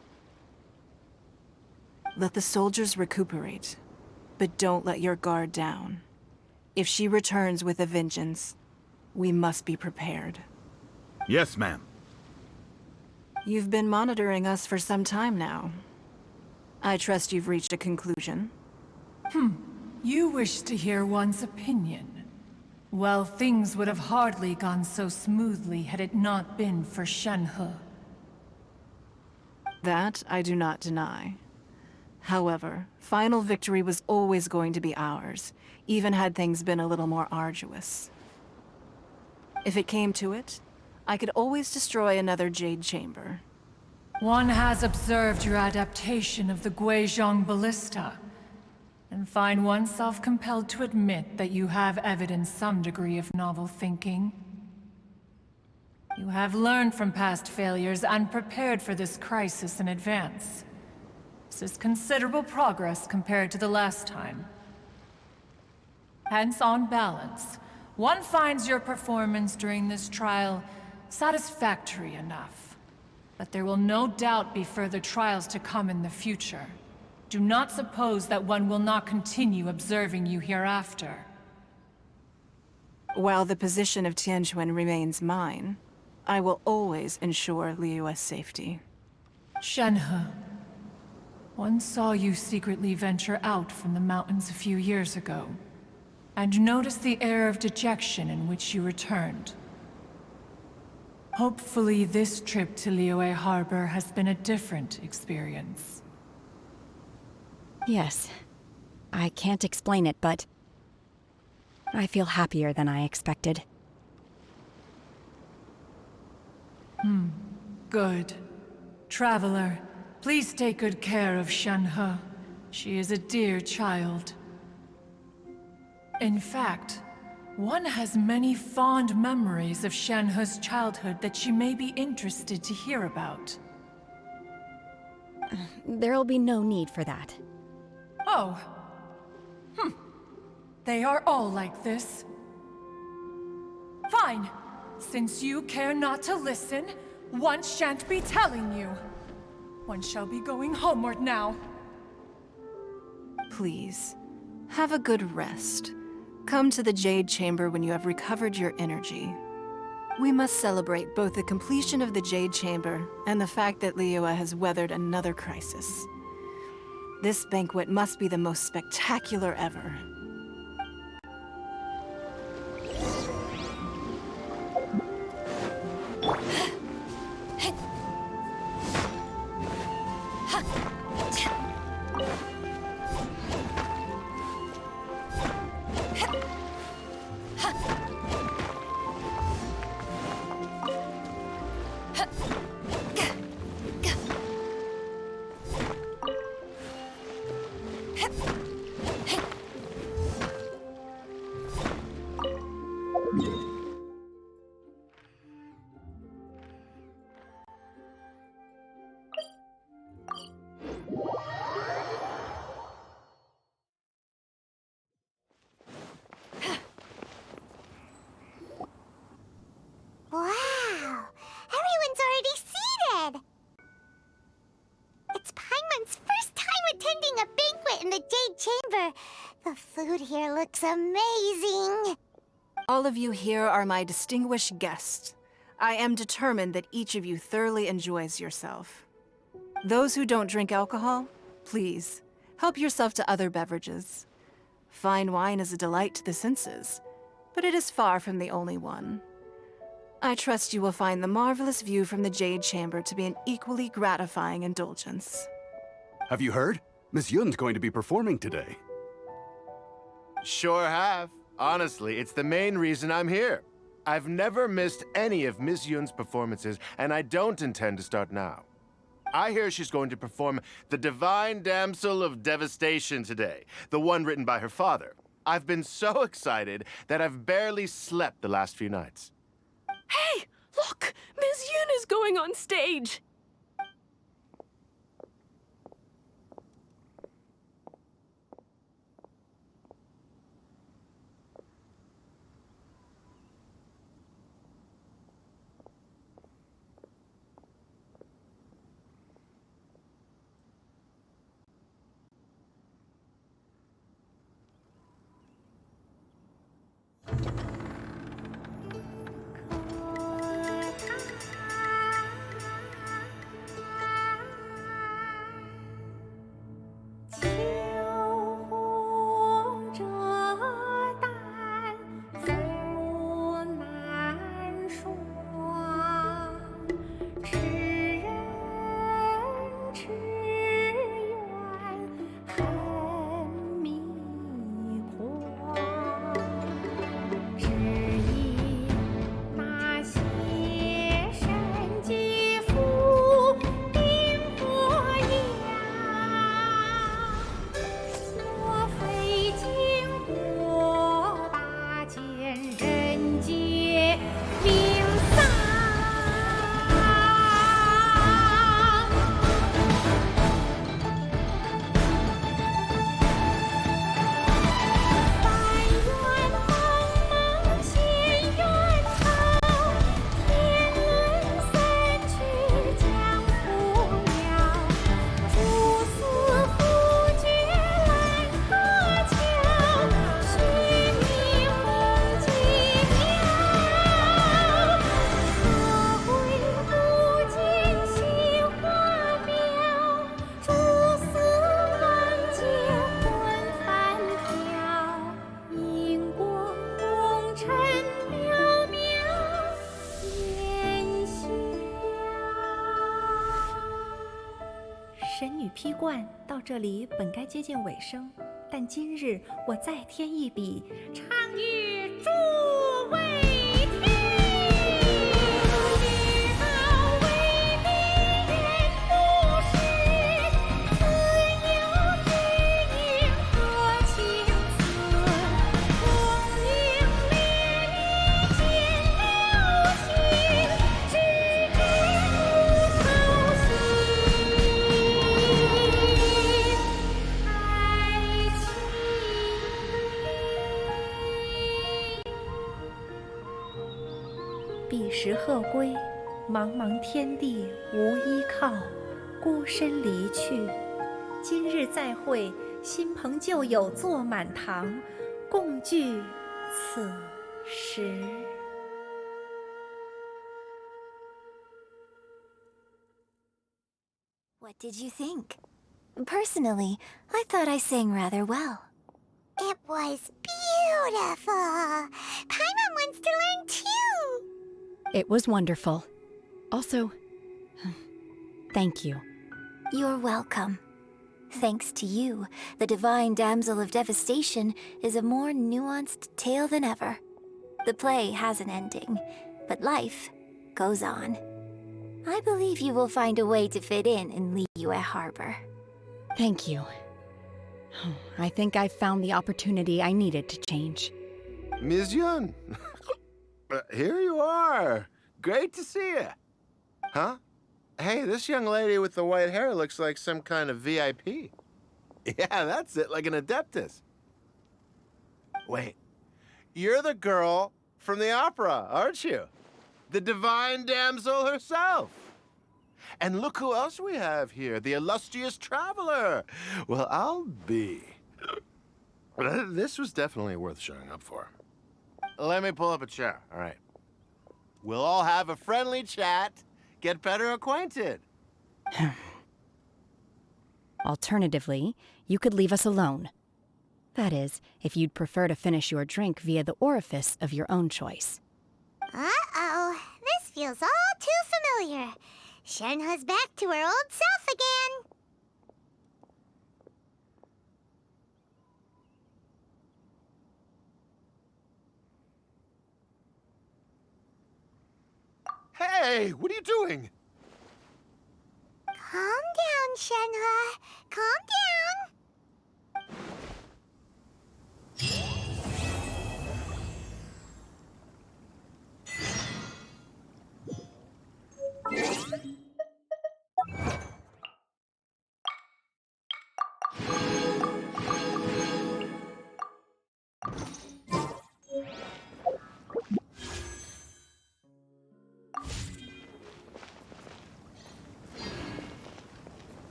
Let the soldiers recuperate, but don't let your guard down. If she returns with a vengeance, we must be prepared. Yes, ma'am. You've been monitoring us for some time now. I trust you've reached a conclusion. You wish to hear one's opinion. Well, things would have hardly gone so smoothly had it not been for Shenhe. That I do not deny. However, final victory was always going to be ours, even had things been a little more arduous. If it came to it, I could always destroy another Jade Chamber. One has observed your adaptation of the Guizhong Ballista, and find oneself compelled to admit that you have evidenced some degree of novel thinking. You have learned from past failures and prepared for this crisis in advance. This is considerable progress compared to the last time. Hence, on balance, one finds your performance during this trial satisfactory enough. But there will no doubt be further trials to come in the future. Do not suppose that one will not continue observing you hereafter. While the position of Tianquan remains mine, I will always ensure Liyue's safety. Shenhe, one saw you secretly venture out from the mountains a few years ago, and noticed the air of dejection in which you returned. Hopefully this trip to Liyue Harbor has been a different experience. Yes. I can't explain it, but I feel happier than I expected. Good. Traveler, please take good care of Shenhe. She is a dear child. In fact, one has many fond memories of Shenhe's childhood that she may be interested to hear about. There'll be no need for that. Oh. They are all like this. Fine. Since you care not to listen, one shan't be telling you. One shall be going homeward now. Please, have a good rest. Come to the Jade Chamber when you have recovered your energy. We must celebrate both the completion of the Jade Chamber and the fact that Liyue has weathered another crisis. This banquet must be the most spectacular ever. Wow! Everyone's already seated! It's Paimon's first time attending a banquet in the Jade Chamber. The food here looks amazing. All of you here are my distinguished guests. I am determined that each of you thoroughly enjoys yourself. Those who don't drink alcohol, please, help yourself to other beverages. Fine wine is a delight to the senses, but it is far from the only one. I trust you will find the marvelous view from the Jade Chamber to be an equally gratifying indulgence. Have you heard? Miss Yun's going to be performing today. Sure have. Honestly, it's the main reason I'm here. I've never missed any of Miss Yun's performances, and I don't intend to start now. I hear she's going to perform The Divine Damsel of Devastation today, the one written by her father. I've been so excited that I've barely slept the last few nights. Hey, look! Miss Yun is going on stage! 神女披冠到这里本该接近尾声，但今日我再添一笔，唱与诸位听。彼时鹤归，茫茫天地无依靠，孤身离去。今日再会，新朋旧友坐满堂，共聚此时。What did you think? Personally, I thought I sang rather well. It was beautiful. Paimon wants to learn too. It was wonderful. Also, thank you. You're welcome. Thanks to you, the Divine Damsel of Devastation is a more nuanced tale than ever. The play has an ending, but life goes on. I believe you will find a way to fit in Liyue Harbor. Thank you. I think I've found the opportunity I needed to change. Ms. Yun, here you are. Great to see you. Huh? Hey, this young lady with the white hair looks like some kind of VIP. Yeah, that's it, like an Adeptus. Wait, you're the girl from the opera, aren't you? The Divine Damsel herself. And look who else we have here, the illustrious traveler. Well, I'll be. This was definitely worth showing up for. Let me pull up a chair, all right. We'll all have a friendly chat, get better acquainted. Alternatively, you could leave us alone. That is, if you'd prefer to finish your drink via the orifice of your own choice. Uh-oh, this feels all too familiar. Shenhe's back to her old self again. Hey, what are you doing? Calm down, Shenhe. Calm down.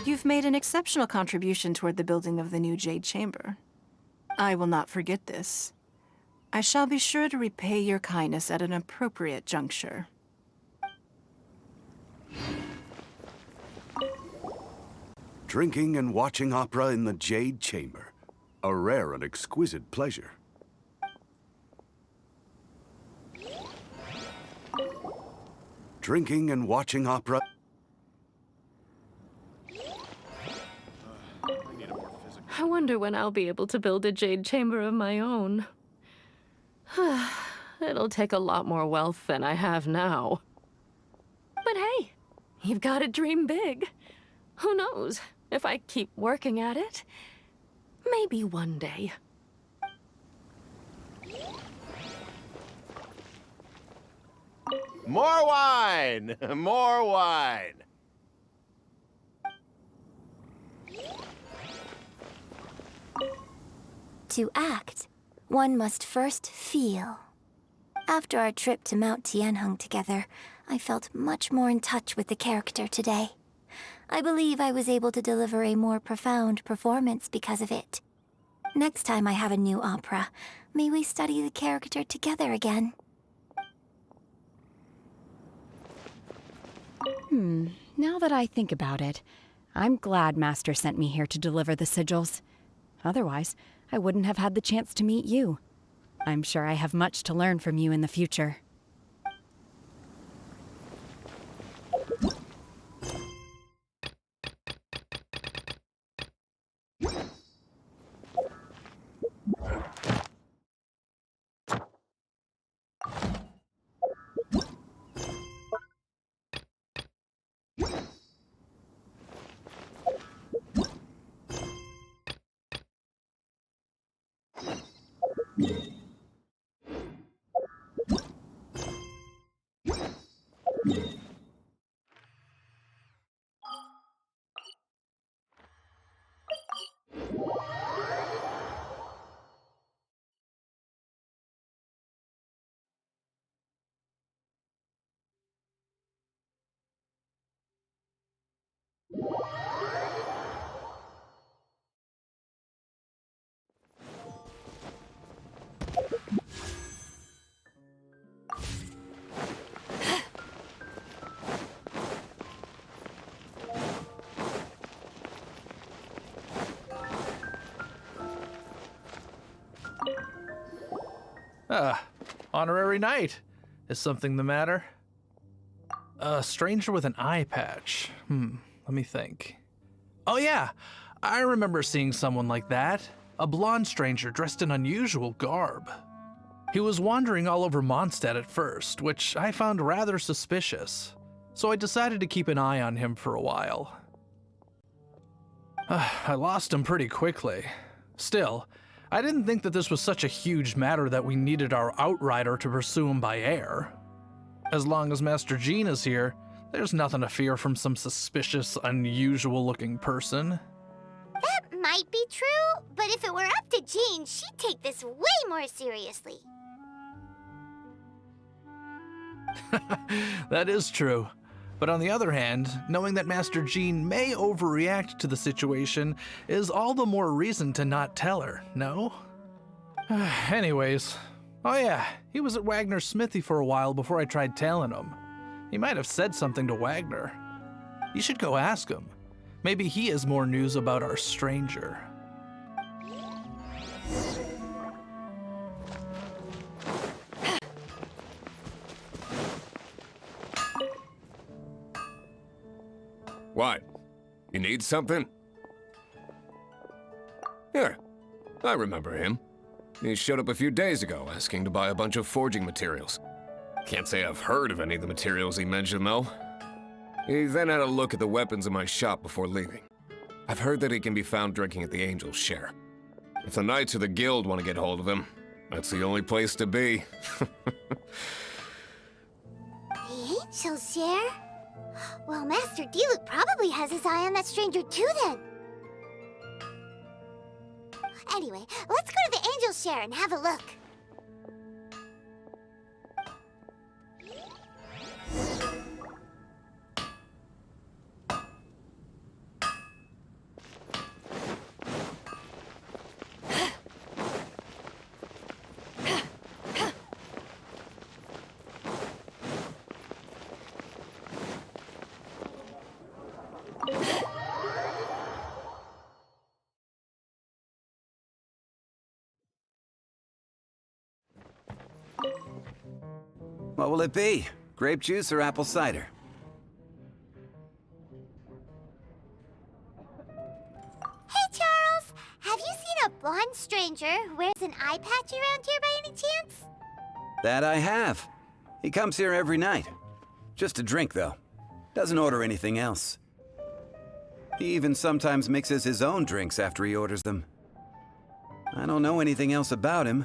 You've made an exceptional contribution toward the building of the new Jade Chamber. I will not forget this. I shall be sure to repay your kindness at an appropriate juncture. Drinking and watching opera in the Jade Chamber. A rare and exquisite pleasure. Drinking and watching opera. I wonder when I'll be able to build a jade chamber of my own. It'll take a lot more wealth than I have now. But hey, you've got to dream big. Who knows? If I keep working at it, maybe one day. More wine! More wine! To act, one must first feel. After our trip to Mount Tianheng together, I felt much more in touch with the character today. I believe I was able to deliver a more profound performance because of it. Next time I have a new opera, may we study the character together again. Now that I think about it, I'm glad Master sent me here to deliver the sigils. Otherwise, I wouldn't have had the chance to meet you. I'm sure I have much to learn from you in the future. Honorary knight. Is something the matter? A stranger with an eye patch. Let me think. Oh yeah, I remember seeing someone like that. A blonde stranger dressed in unusual garb. He was wandering all over Mondstadt at first, which I found rather suspicious. So I decided to keep an eye on him for a while. I lost him pretty quickly. Still, I didn't think that this was such a huge matter that we needed our outrider to pursue him by air. As long as Master Jean is here, there's nothing to fear from some suspicious, unusual-looking person. That might be true, but if it were up to Jean, she'd take this way more seriously. That is true. But on the other hand, knowing that Master Jean may overreact to the situation is all the more reason to not tell her, no? Anyways, oh yeah, he was at Wagner's smithy for a while before I tried tailing him. He might have said something to Wagner. You should go ask him. Maybe he has more news about our stranger. What? You need something? Here, I remember him. He showed up a few days ago asking to buy a bunch of forging materials. Can't say I've heard of any of the materials he mentioned, though. He then had a look at the weapons in my shop before leaving. I've heard that he can be found drinking at the Angel's Share. If the Knights of the Guild want to get hold of him, that's the only place to be. The Angel's Share? Well, Master Diluc probably has his eye on that stranger too, then. Anyway, let's go to the Angel's Share and have a look. What will it be? Grape juice or apple cider? Hey, Charles! Have you seen a blonde stranger who wears an eye patch around here by any chance? That I have. He comes here every night. Just to drink, though. Doesn't order anything else. He even sometimes mixes his own drinks after he orders them. I don't know anything else about him,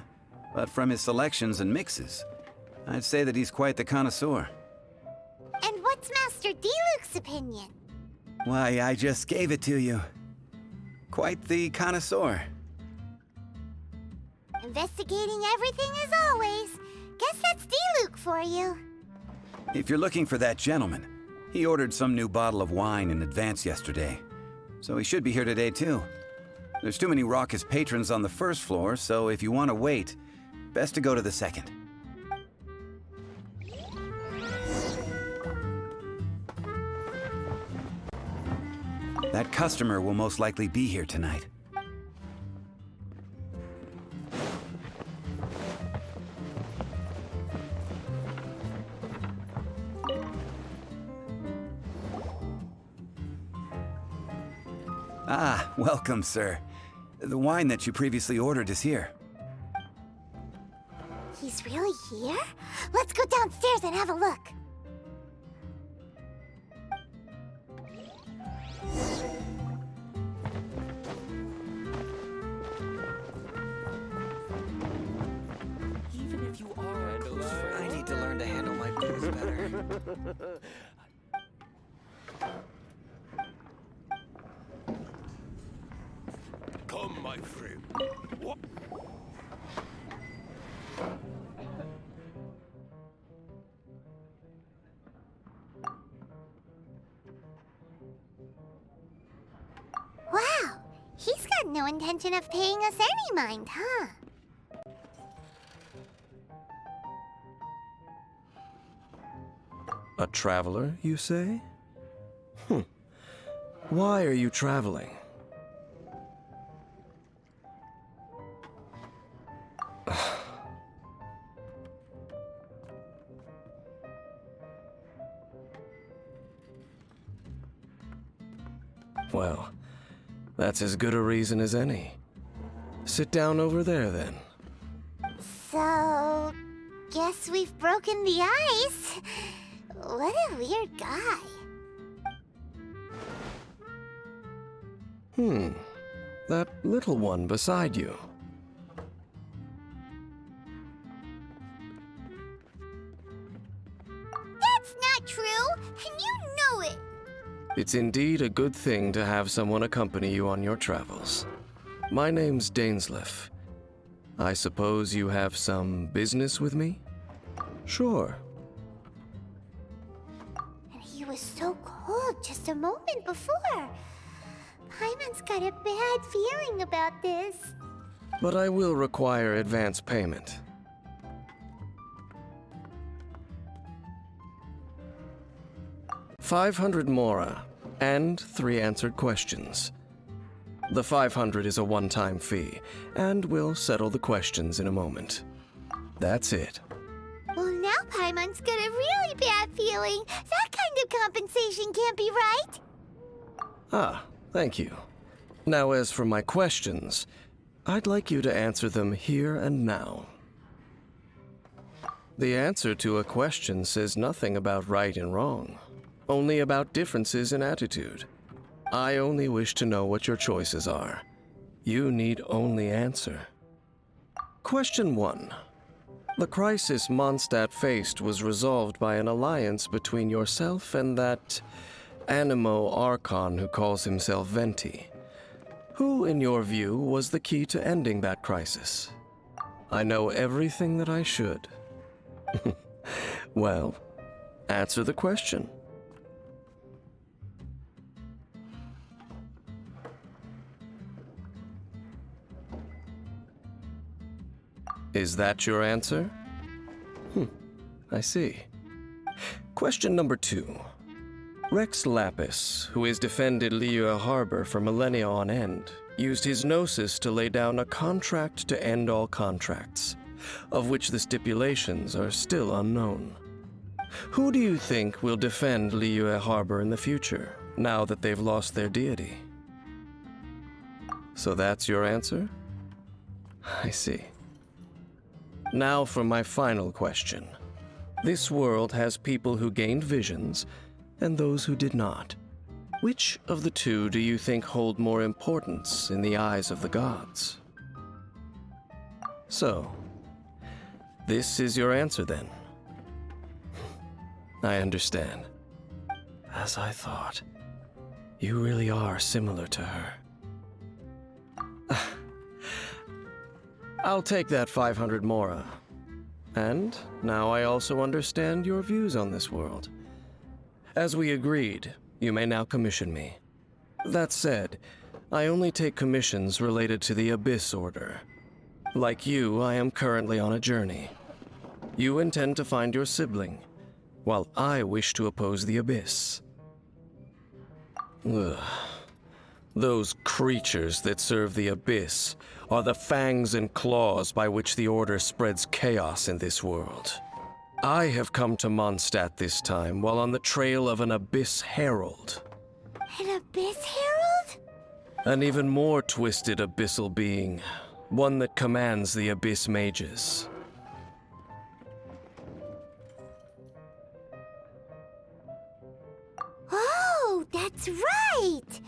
but from his selections and mixes, I'd say that he's quite the connoisseur. And what's Master Diluc's opinion? Why, I just gave it to you. Quite the connoisseur. Investigating everything as always. Guess that's Diluc for you. If you're looking for that gentleman, he ordered some new bottle of wine in advance yesterday, so he should be here today too. There's too many raucous patrons on the first floor, so if you want to wait, best to go to the second. That customer will most likely be here tonight. Ah, welcome, sir. The wine that you previously ordered is here. He's really here? Let's go downstairs and have a look. Even if you are I need to learn to handle my booze better. Come, my friend. What? Wow, he's got no intention of paying us any mind, huh? A traveler, you say? Why are you traveling? Well, that's as good a reason as any. Sit down over there, then. So, guess we've broken the ice. What a weird guy. That little one beside you. That's not true, and you know it. It's indeed a good thing to have someone accompany you on your travels. My name's Dainsleif. I suppose you have some business with me? Sure. And he was so cold just a moment before. Paimon's got a bad feeling about this. But I will require advance payment. $500 mora, and 3 answered questions. The 500 is a one-time fee, and we'll settle the questions in a moment. That's it. Well, now Paimon's got a really bad feeling. That kind of compensation can't be right. Ah, thank you. Now, as for my questions, I'd like you to answer them here and now. The answer to a question says nothing about right and wrong, only about differences in attitude. I only wish to know what your choices are. You need only answer. Question 1. The crisis Mondstadt faced was resolved by an alliance between yourself and that Animo Archon who calls himself Venti. Who, in your view, was the key to ending that crisis? I know everything that I should. Well, answer the question. Is that your answer? I see. Question number 2. Rex Lapis, who has defended Liyue Harbor for millennia on end, used his gnosis to lay down a contract to end all contracts, of which the stipulations are still unknown. Who do you think will defend Liyue Harbor in the future, now that they've lost their deity? So that's your answer? I see. Now for my final question. This world has people who gained visions and those who did not. Which of the two do you think hold more importance in the eyes of the gods? So, this is your answer then? I understand. As I thought, you really are similar to her. I'll take that 500 mora. And now I also understand your views on this world. As we agreed, you may now commission me. That said, I only take commissions related to the Abyss Order. Like you, I am currently on a journey. You intend to find your sibling, while I wish to oppose the Abyss. Ugh. Those creatures that serve the Abyss are the fangs and claws by which the Order spreads chaos in this world. I have come to Mondstadt this time while on the trail of an Abyss Herald. An Abyss Herald? An even more twisted abyssal being, one that commands the Abyss Mages. Oh, that's right!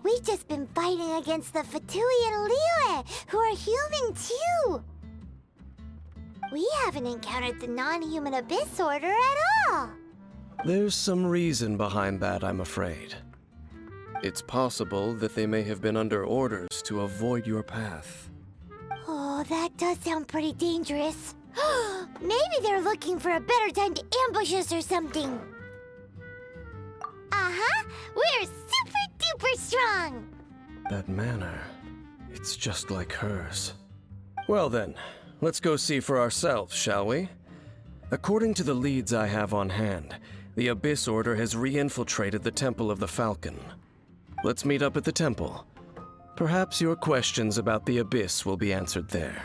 We've just been fighting against the Fatui and Liyue, who are human too! We haven't encountered the non-human Abyss Order at all! There's some reason behind that, I'm afraid. It's possible that they may have been under orders to avoid your path. Oh, that does sound pretty dangerous. Maybe they're looking for a better time to ambush us or something. Uh-huh! We're super-duper strong! That manner, it's just like hers. Well then, let's go see for ourselves, shall we? According to the leads I have on hand, the Abyss Order has re-infiltrated the Temple of the Falcon. Let's meet up at the temple. Perhaps your questions about the Abyss will be answered there.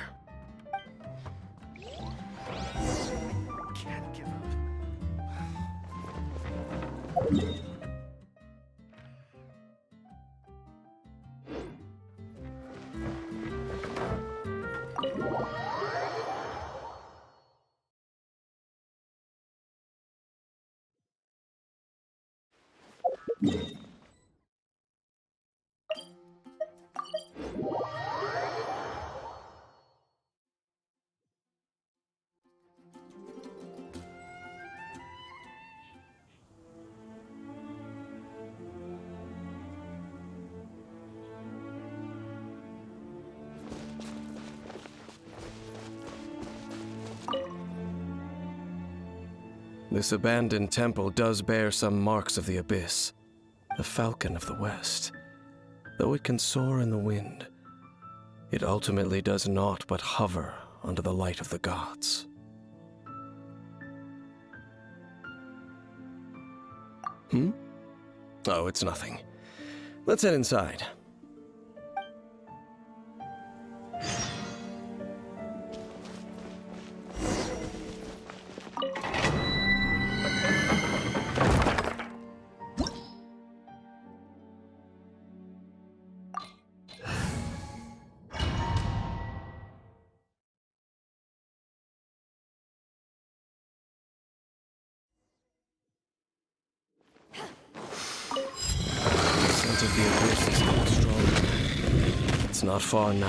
Can't give up. This abandoned temple does bear some marks of the abyss, the falcon of the west. Though it can soar in the wind, it ultimately does naught but hover under the light of the gods. Oh, it's nothing. Let's head inside. The scent of the abyss is getting stronger. It's not far now.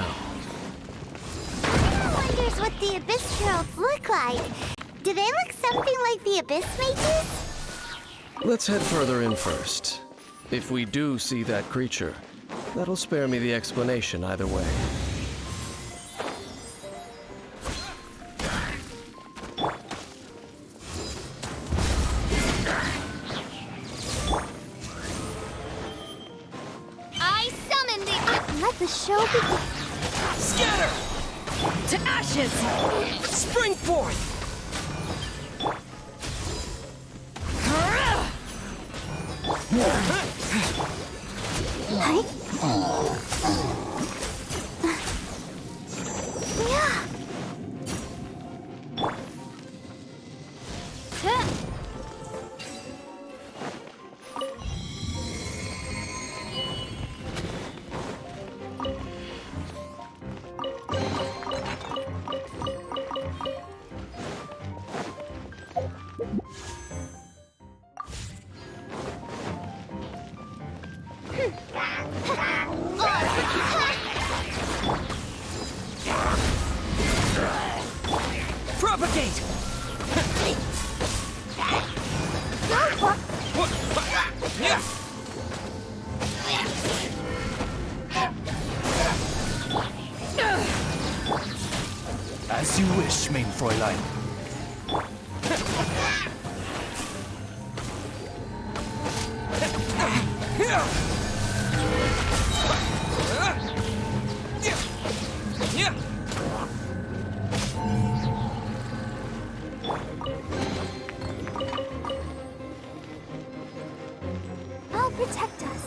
Who wonders what the Abyss Heralds look like? Do they look something like the Abyss Mages? Let's head further in first. If we do see that creature, that'll spare me the explanation either way. I summon the... Let the show begin. Scatter! To ashes! Spring forth! Yeah. Propagate! As you wish, mein Fräulein. I'll protect us.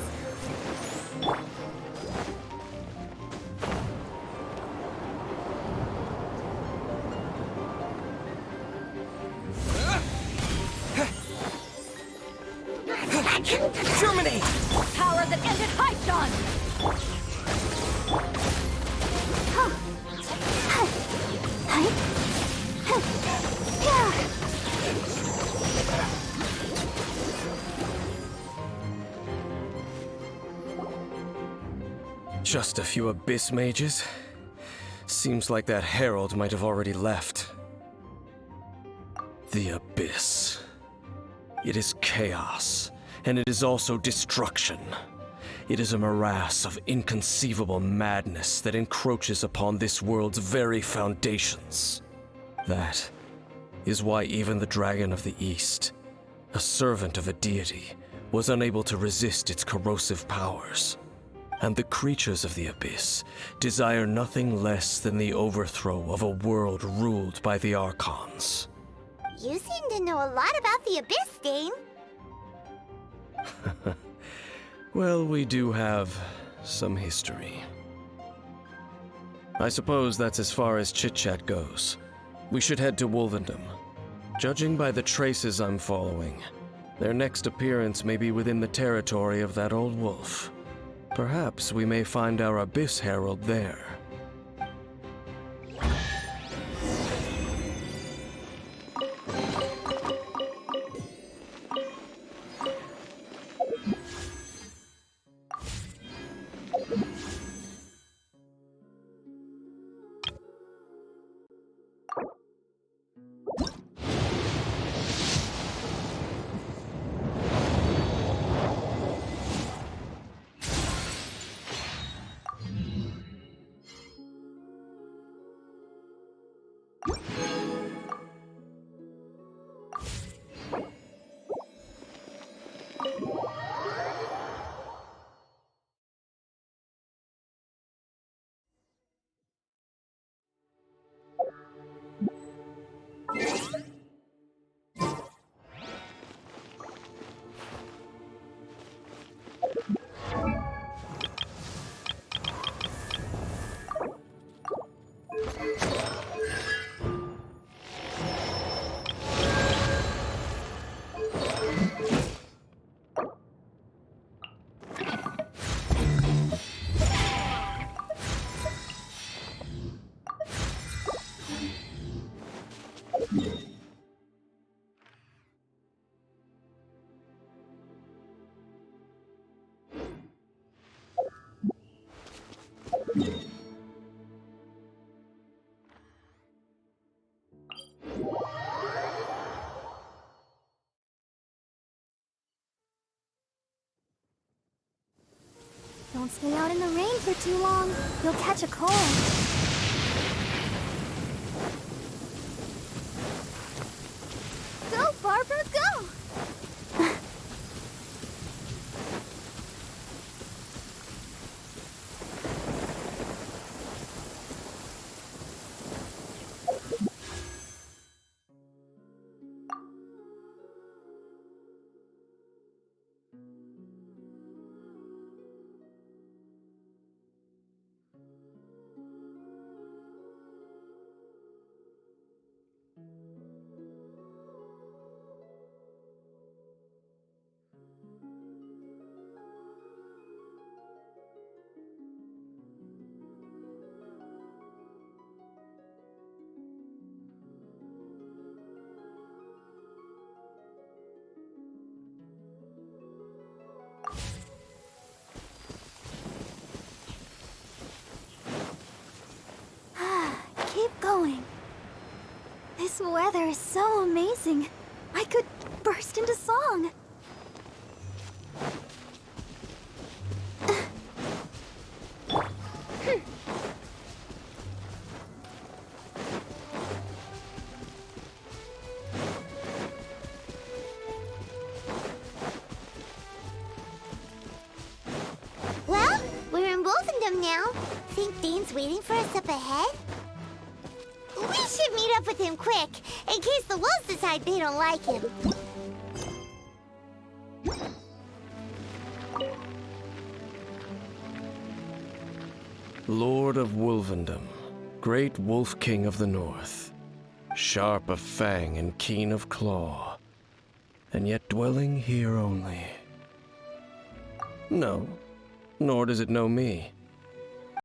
Germinate! Power that ended Hypedon! Just a few abyss mages? Seems like that herald might have already left. The abyss. It is chaos, and it is also destruction. It is a morass of inconceivable madness that encroaches upon this world's very foundations. That is why even the Dragon of the East, a servant of a deity, was unable to resist its corrosive powers. And the creatures of the Abyss desire nothing less than the overthrow of a world ruled by the Archons. You seem to know a lot about the Abyss, Dane. Well, we do have some history. I suppose that's as far as chit-chat goes. We should head to Wolvendom. Judging by the traces I'm following, their next appearance may be within the territory of that old wolf. Perhaps we may find our Abyss Herald there. Don't stay out in the rain for too long. You'll catch a cold. Go, Barbara, go! Keep going. This weather is so amazing. I could burst into song. Well, we're in Wolfendom now. Think Dane's waiting for us up ahead? We should meet up with him quick, in case the wolves decide they don't like him. Lord of Wolvendom, great wolf king of the north, sharp of fang and keen of claw, and yet dwelling here only. No, nor does it know me.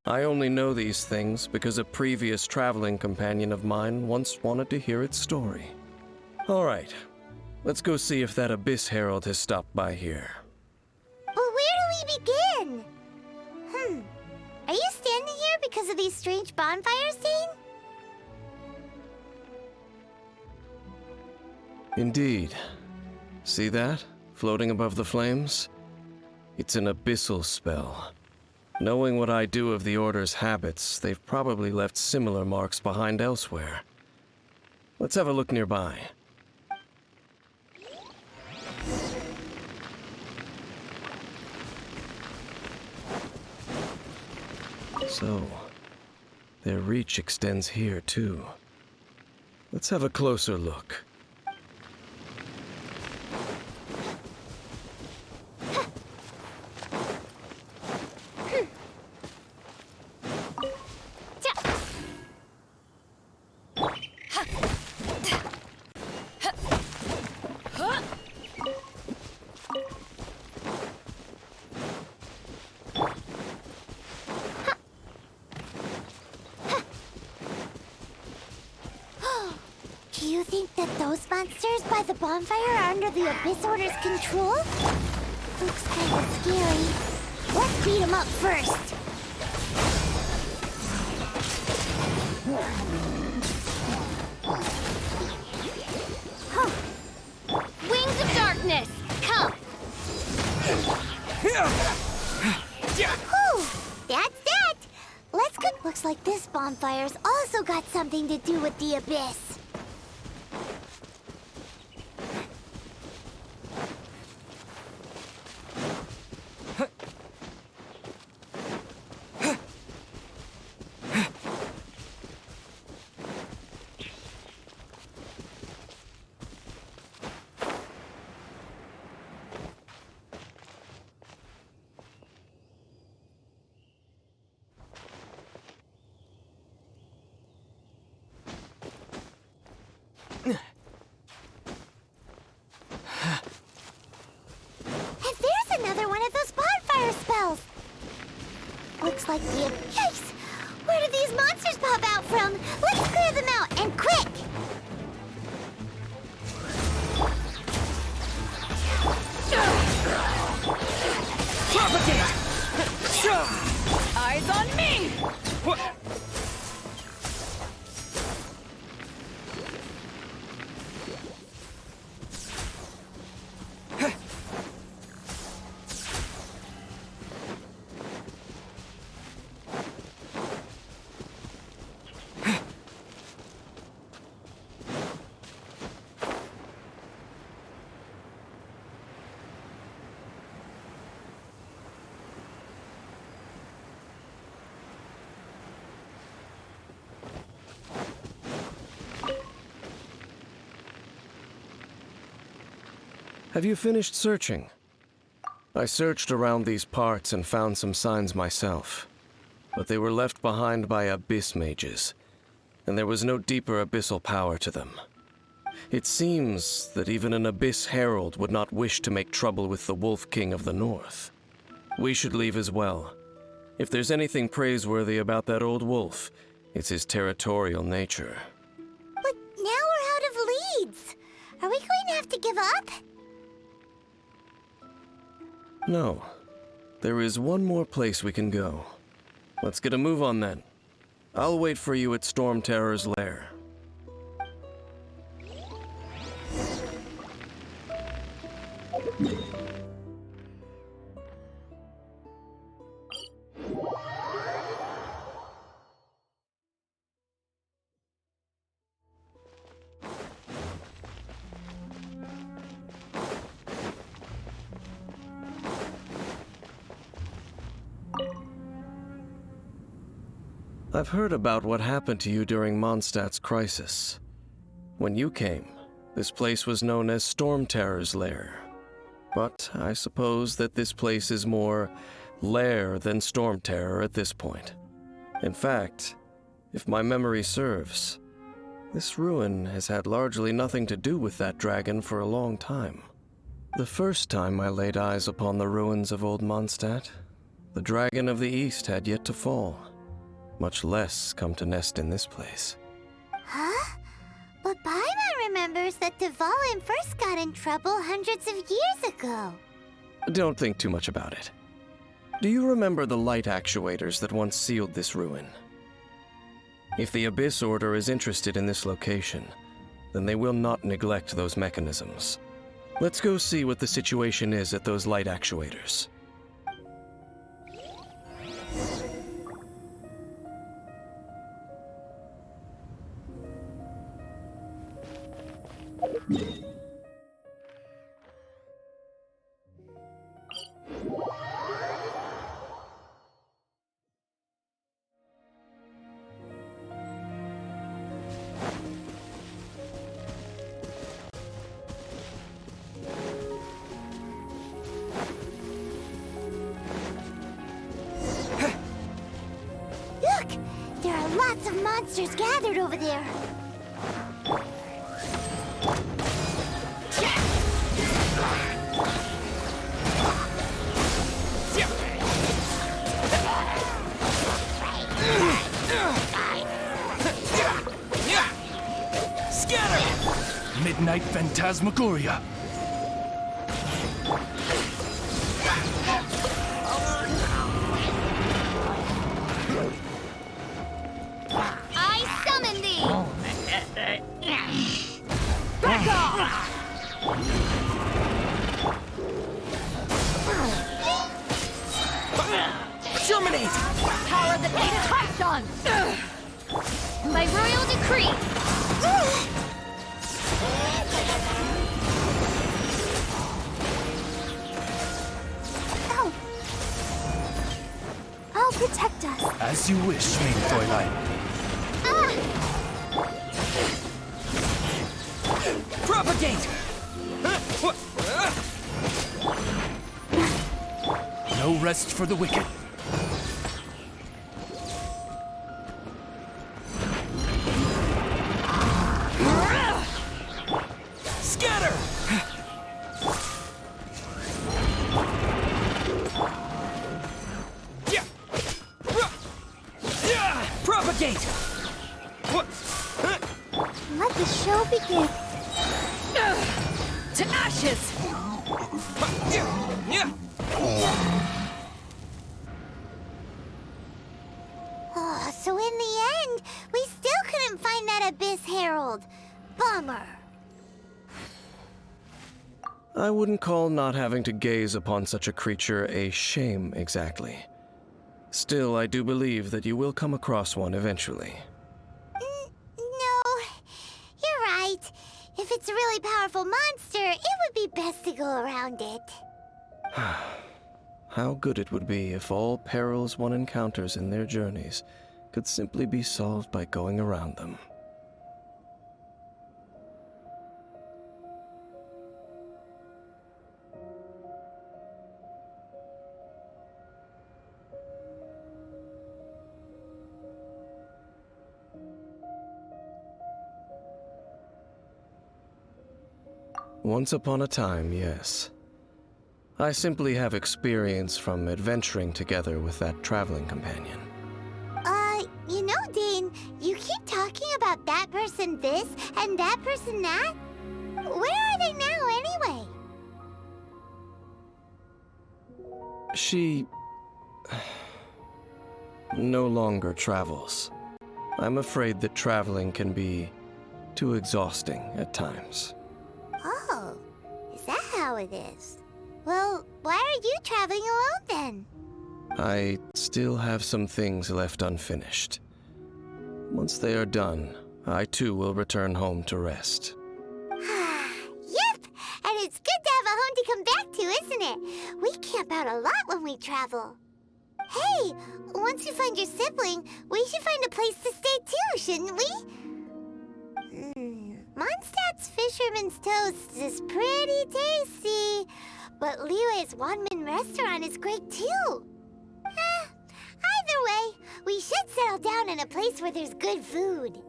I only know these things because a previous traveling companion of mine once wanted to hear its story. All right, let's go see if that Abyss Herald has stopped by here. But where do we begin? Are you standing here because of these strange bonfires, Dane? Indeed. See that, floating above the flames? It's an abyssal spell. Knowing what I do of the Order's habits, they've probably left similar marks behind elsewhere. Let's have a look nearby. So, their reach extends here too. Let's have a closer look. Do you think that those monsters by the bonfire are under the Abyss Order's control? Looks kind of scary. Let's beat them up first. Wings of darkness, come! Whew, that's that. Let's go. Looks like this bonfire's also got something to do with the Abyss. And there's another one of those bonfire spells. Looks like the Abyss. Where did these monsters pop out from? Let's clear them out, and quick! Propagate! Eyes on me! Have you finished searching? I searched around these parts and found some signs myself, but they were left behind by abyss mages, and there was no deeper abyssal power to them. It seems that even an abyss herald would not wish to make trouble with the Wolf King of the North. We should leave as well. If there's anything praiseworthy about that old wolf, it's his territorial nature. But now we're out of leads. Are we going to have to give up? No. There is one more place we can go. Let's get a move on then. I'll wait for you at Storm Terror's lair. I've heard about what happened to you during Mondstadt's crisis. When you came, this place was known as Storm Terror's lair. But I suppose that this place is more lair than Storm Terror at this point. In fact, if my memory serves, this ruin has had largely nothing to do with that dragon for a long time. The first time I laid eyes upon the ruins of old Mondstadt, the Dragon of the East had yet to fall, much less come to nest in this place. Huh? But Paimon remembers that Dvalin first got in trouble hundreds of years ago. Don't think too much about it. Do you remember the light actuators that once sealed this ruin? If the Abyss Order is interested in this location, then they will not neglect those mechanisms. Let's go see what the situation is at those light actuators. Look! There are lots of monsters gathered over there. Scatter! Midnight Phantasmagoria. I summon thee! Back off! Germinate! Power that made it touched on! By royal decree! Oh! I'll protect us. As you wish, mein Fräulein. Propagate! No rest for the wicked. Scatter! Propagate! Let the show begin. To ashes! Oh, So in the end, we still couldn't find that Abyss Herald. Bummer. I wouldn't call not having to gaze upon such a creature a shame exactly. Still, I do believe that you will come across one eventually. No, you're right. If it's a really powerful monster, it would be best to go around it. How good it would be if all perils one encounters in their journeys could simply be solved by going around them. Once upon a time, yes. I simply have experience from adventuring together with that traveling companion. You know, Dane, you keep talking about that person this and that person that. Where are they now, anyway? She no longer travels. I'm afraid that traveling can be too exhausting at times. Oh, is that how it is? Well, why are you traveling alone then? I still have some things left unfinished. Once they are done, I too will return home to rest. Yep! And it's good to have a home to come back to, isn't it? We camp out a lot when we travel. Hey, once you find your sibling, we should find a place to stay too, shouldn't we? Mondstadt's Fisherman's Toast is pretty tasty, but Liue's Wanmin restaurant is great too. Either way, we should settle down in a place where there's good food.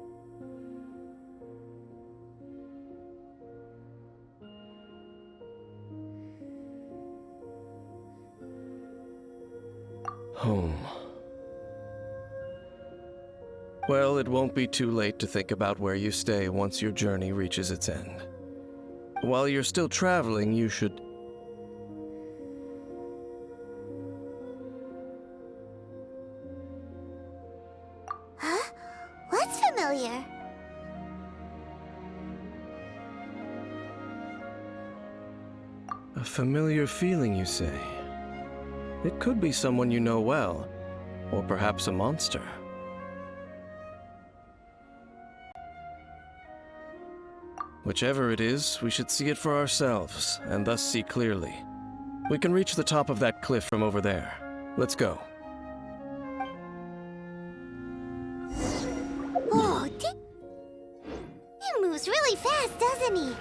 Home. Well, it won't be too late to think about where you stay once your journey reaches its end. While you're still traveling, you should... Huh? What's familiar? A familiar feeling, you say? It could be someone you know well, or perhaps a monster. Whichever it is, we should see it for ourselves, and thus see clearly. We can reach the top of that cliff from over there. Let's go. Oh, he moves really fast, doesn't he?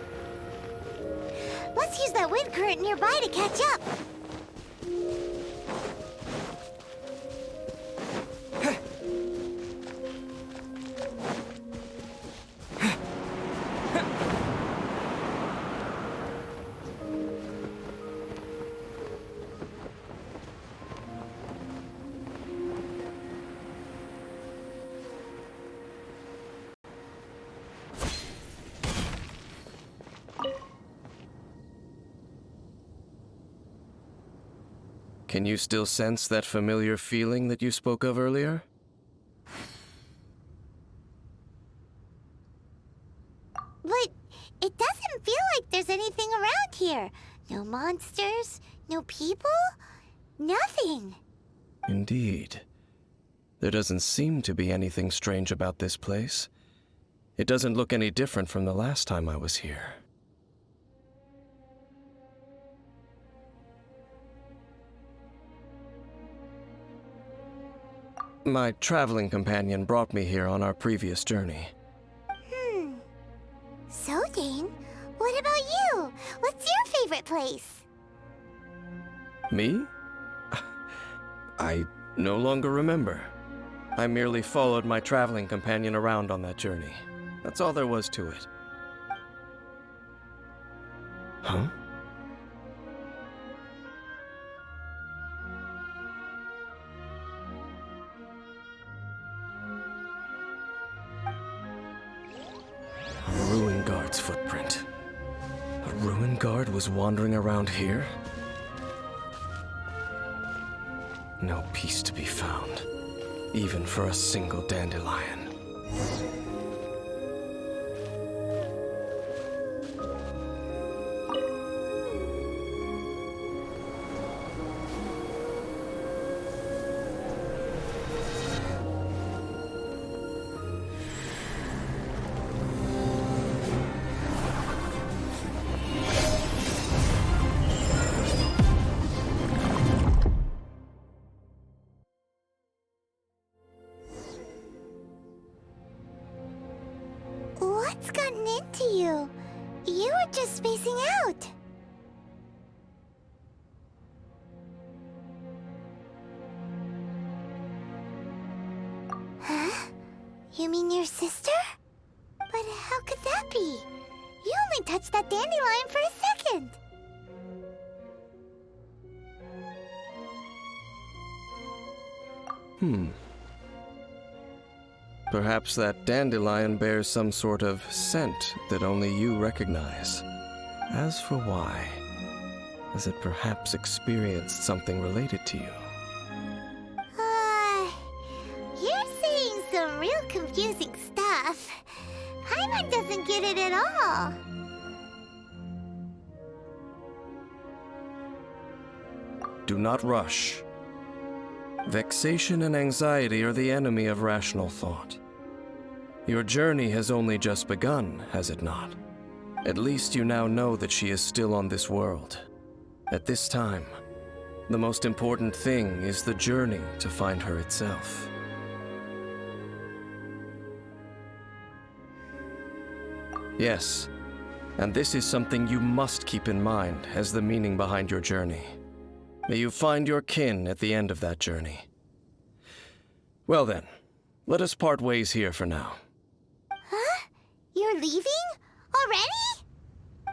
Let's use that wind current nearby to catch up. Can you still sense that familiar feeling that you spoke of earlier? But it doesn't feel like there's anything around here. No monsters, no people, nothing. Indeed. There doesn't seem to be anything strange about this place. It doesn't look any different from the last time I was here. My traveling companion brought me here on our previous journey. So, Dane, what about you? What's your favorite place? Me? I no longer remember. I merely followed my traveling companion around on that journey. That's all there was to it. Huh? A ruin guard's footprint. A ruin guard was wandering around here? No peace to be found. even for a single dandelion. What's gotten into you? You were just spacing out. Huh? You mean your sister? But how could that be? You only touched that dandelion for a second. Perhaps that dandelion bears some sort of scent that only you recognize. As for why, has it perhaps experienced something related to you? You're saying some real confusing stuff. Paimon doesn't get it at all. Do not rush. Vexation and anxiety are the enemy of rational thought. Your journey has only just begun, has it not? At least you now know that she is still on this world. At this time, the most important thing is the journey to find her itself. Yes, and this is something you must keep in mind as the meaning behind your journey. May you find your kin at the end of that journey. Well then, let us part ways here for now. Huh? You're leaving? Already?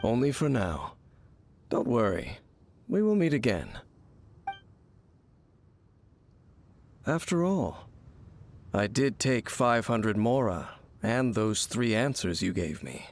Only for now. Don't worry, we will meet again. After all, I did take 500 mora and those 3 answers you gave me.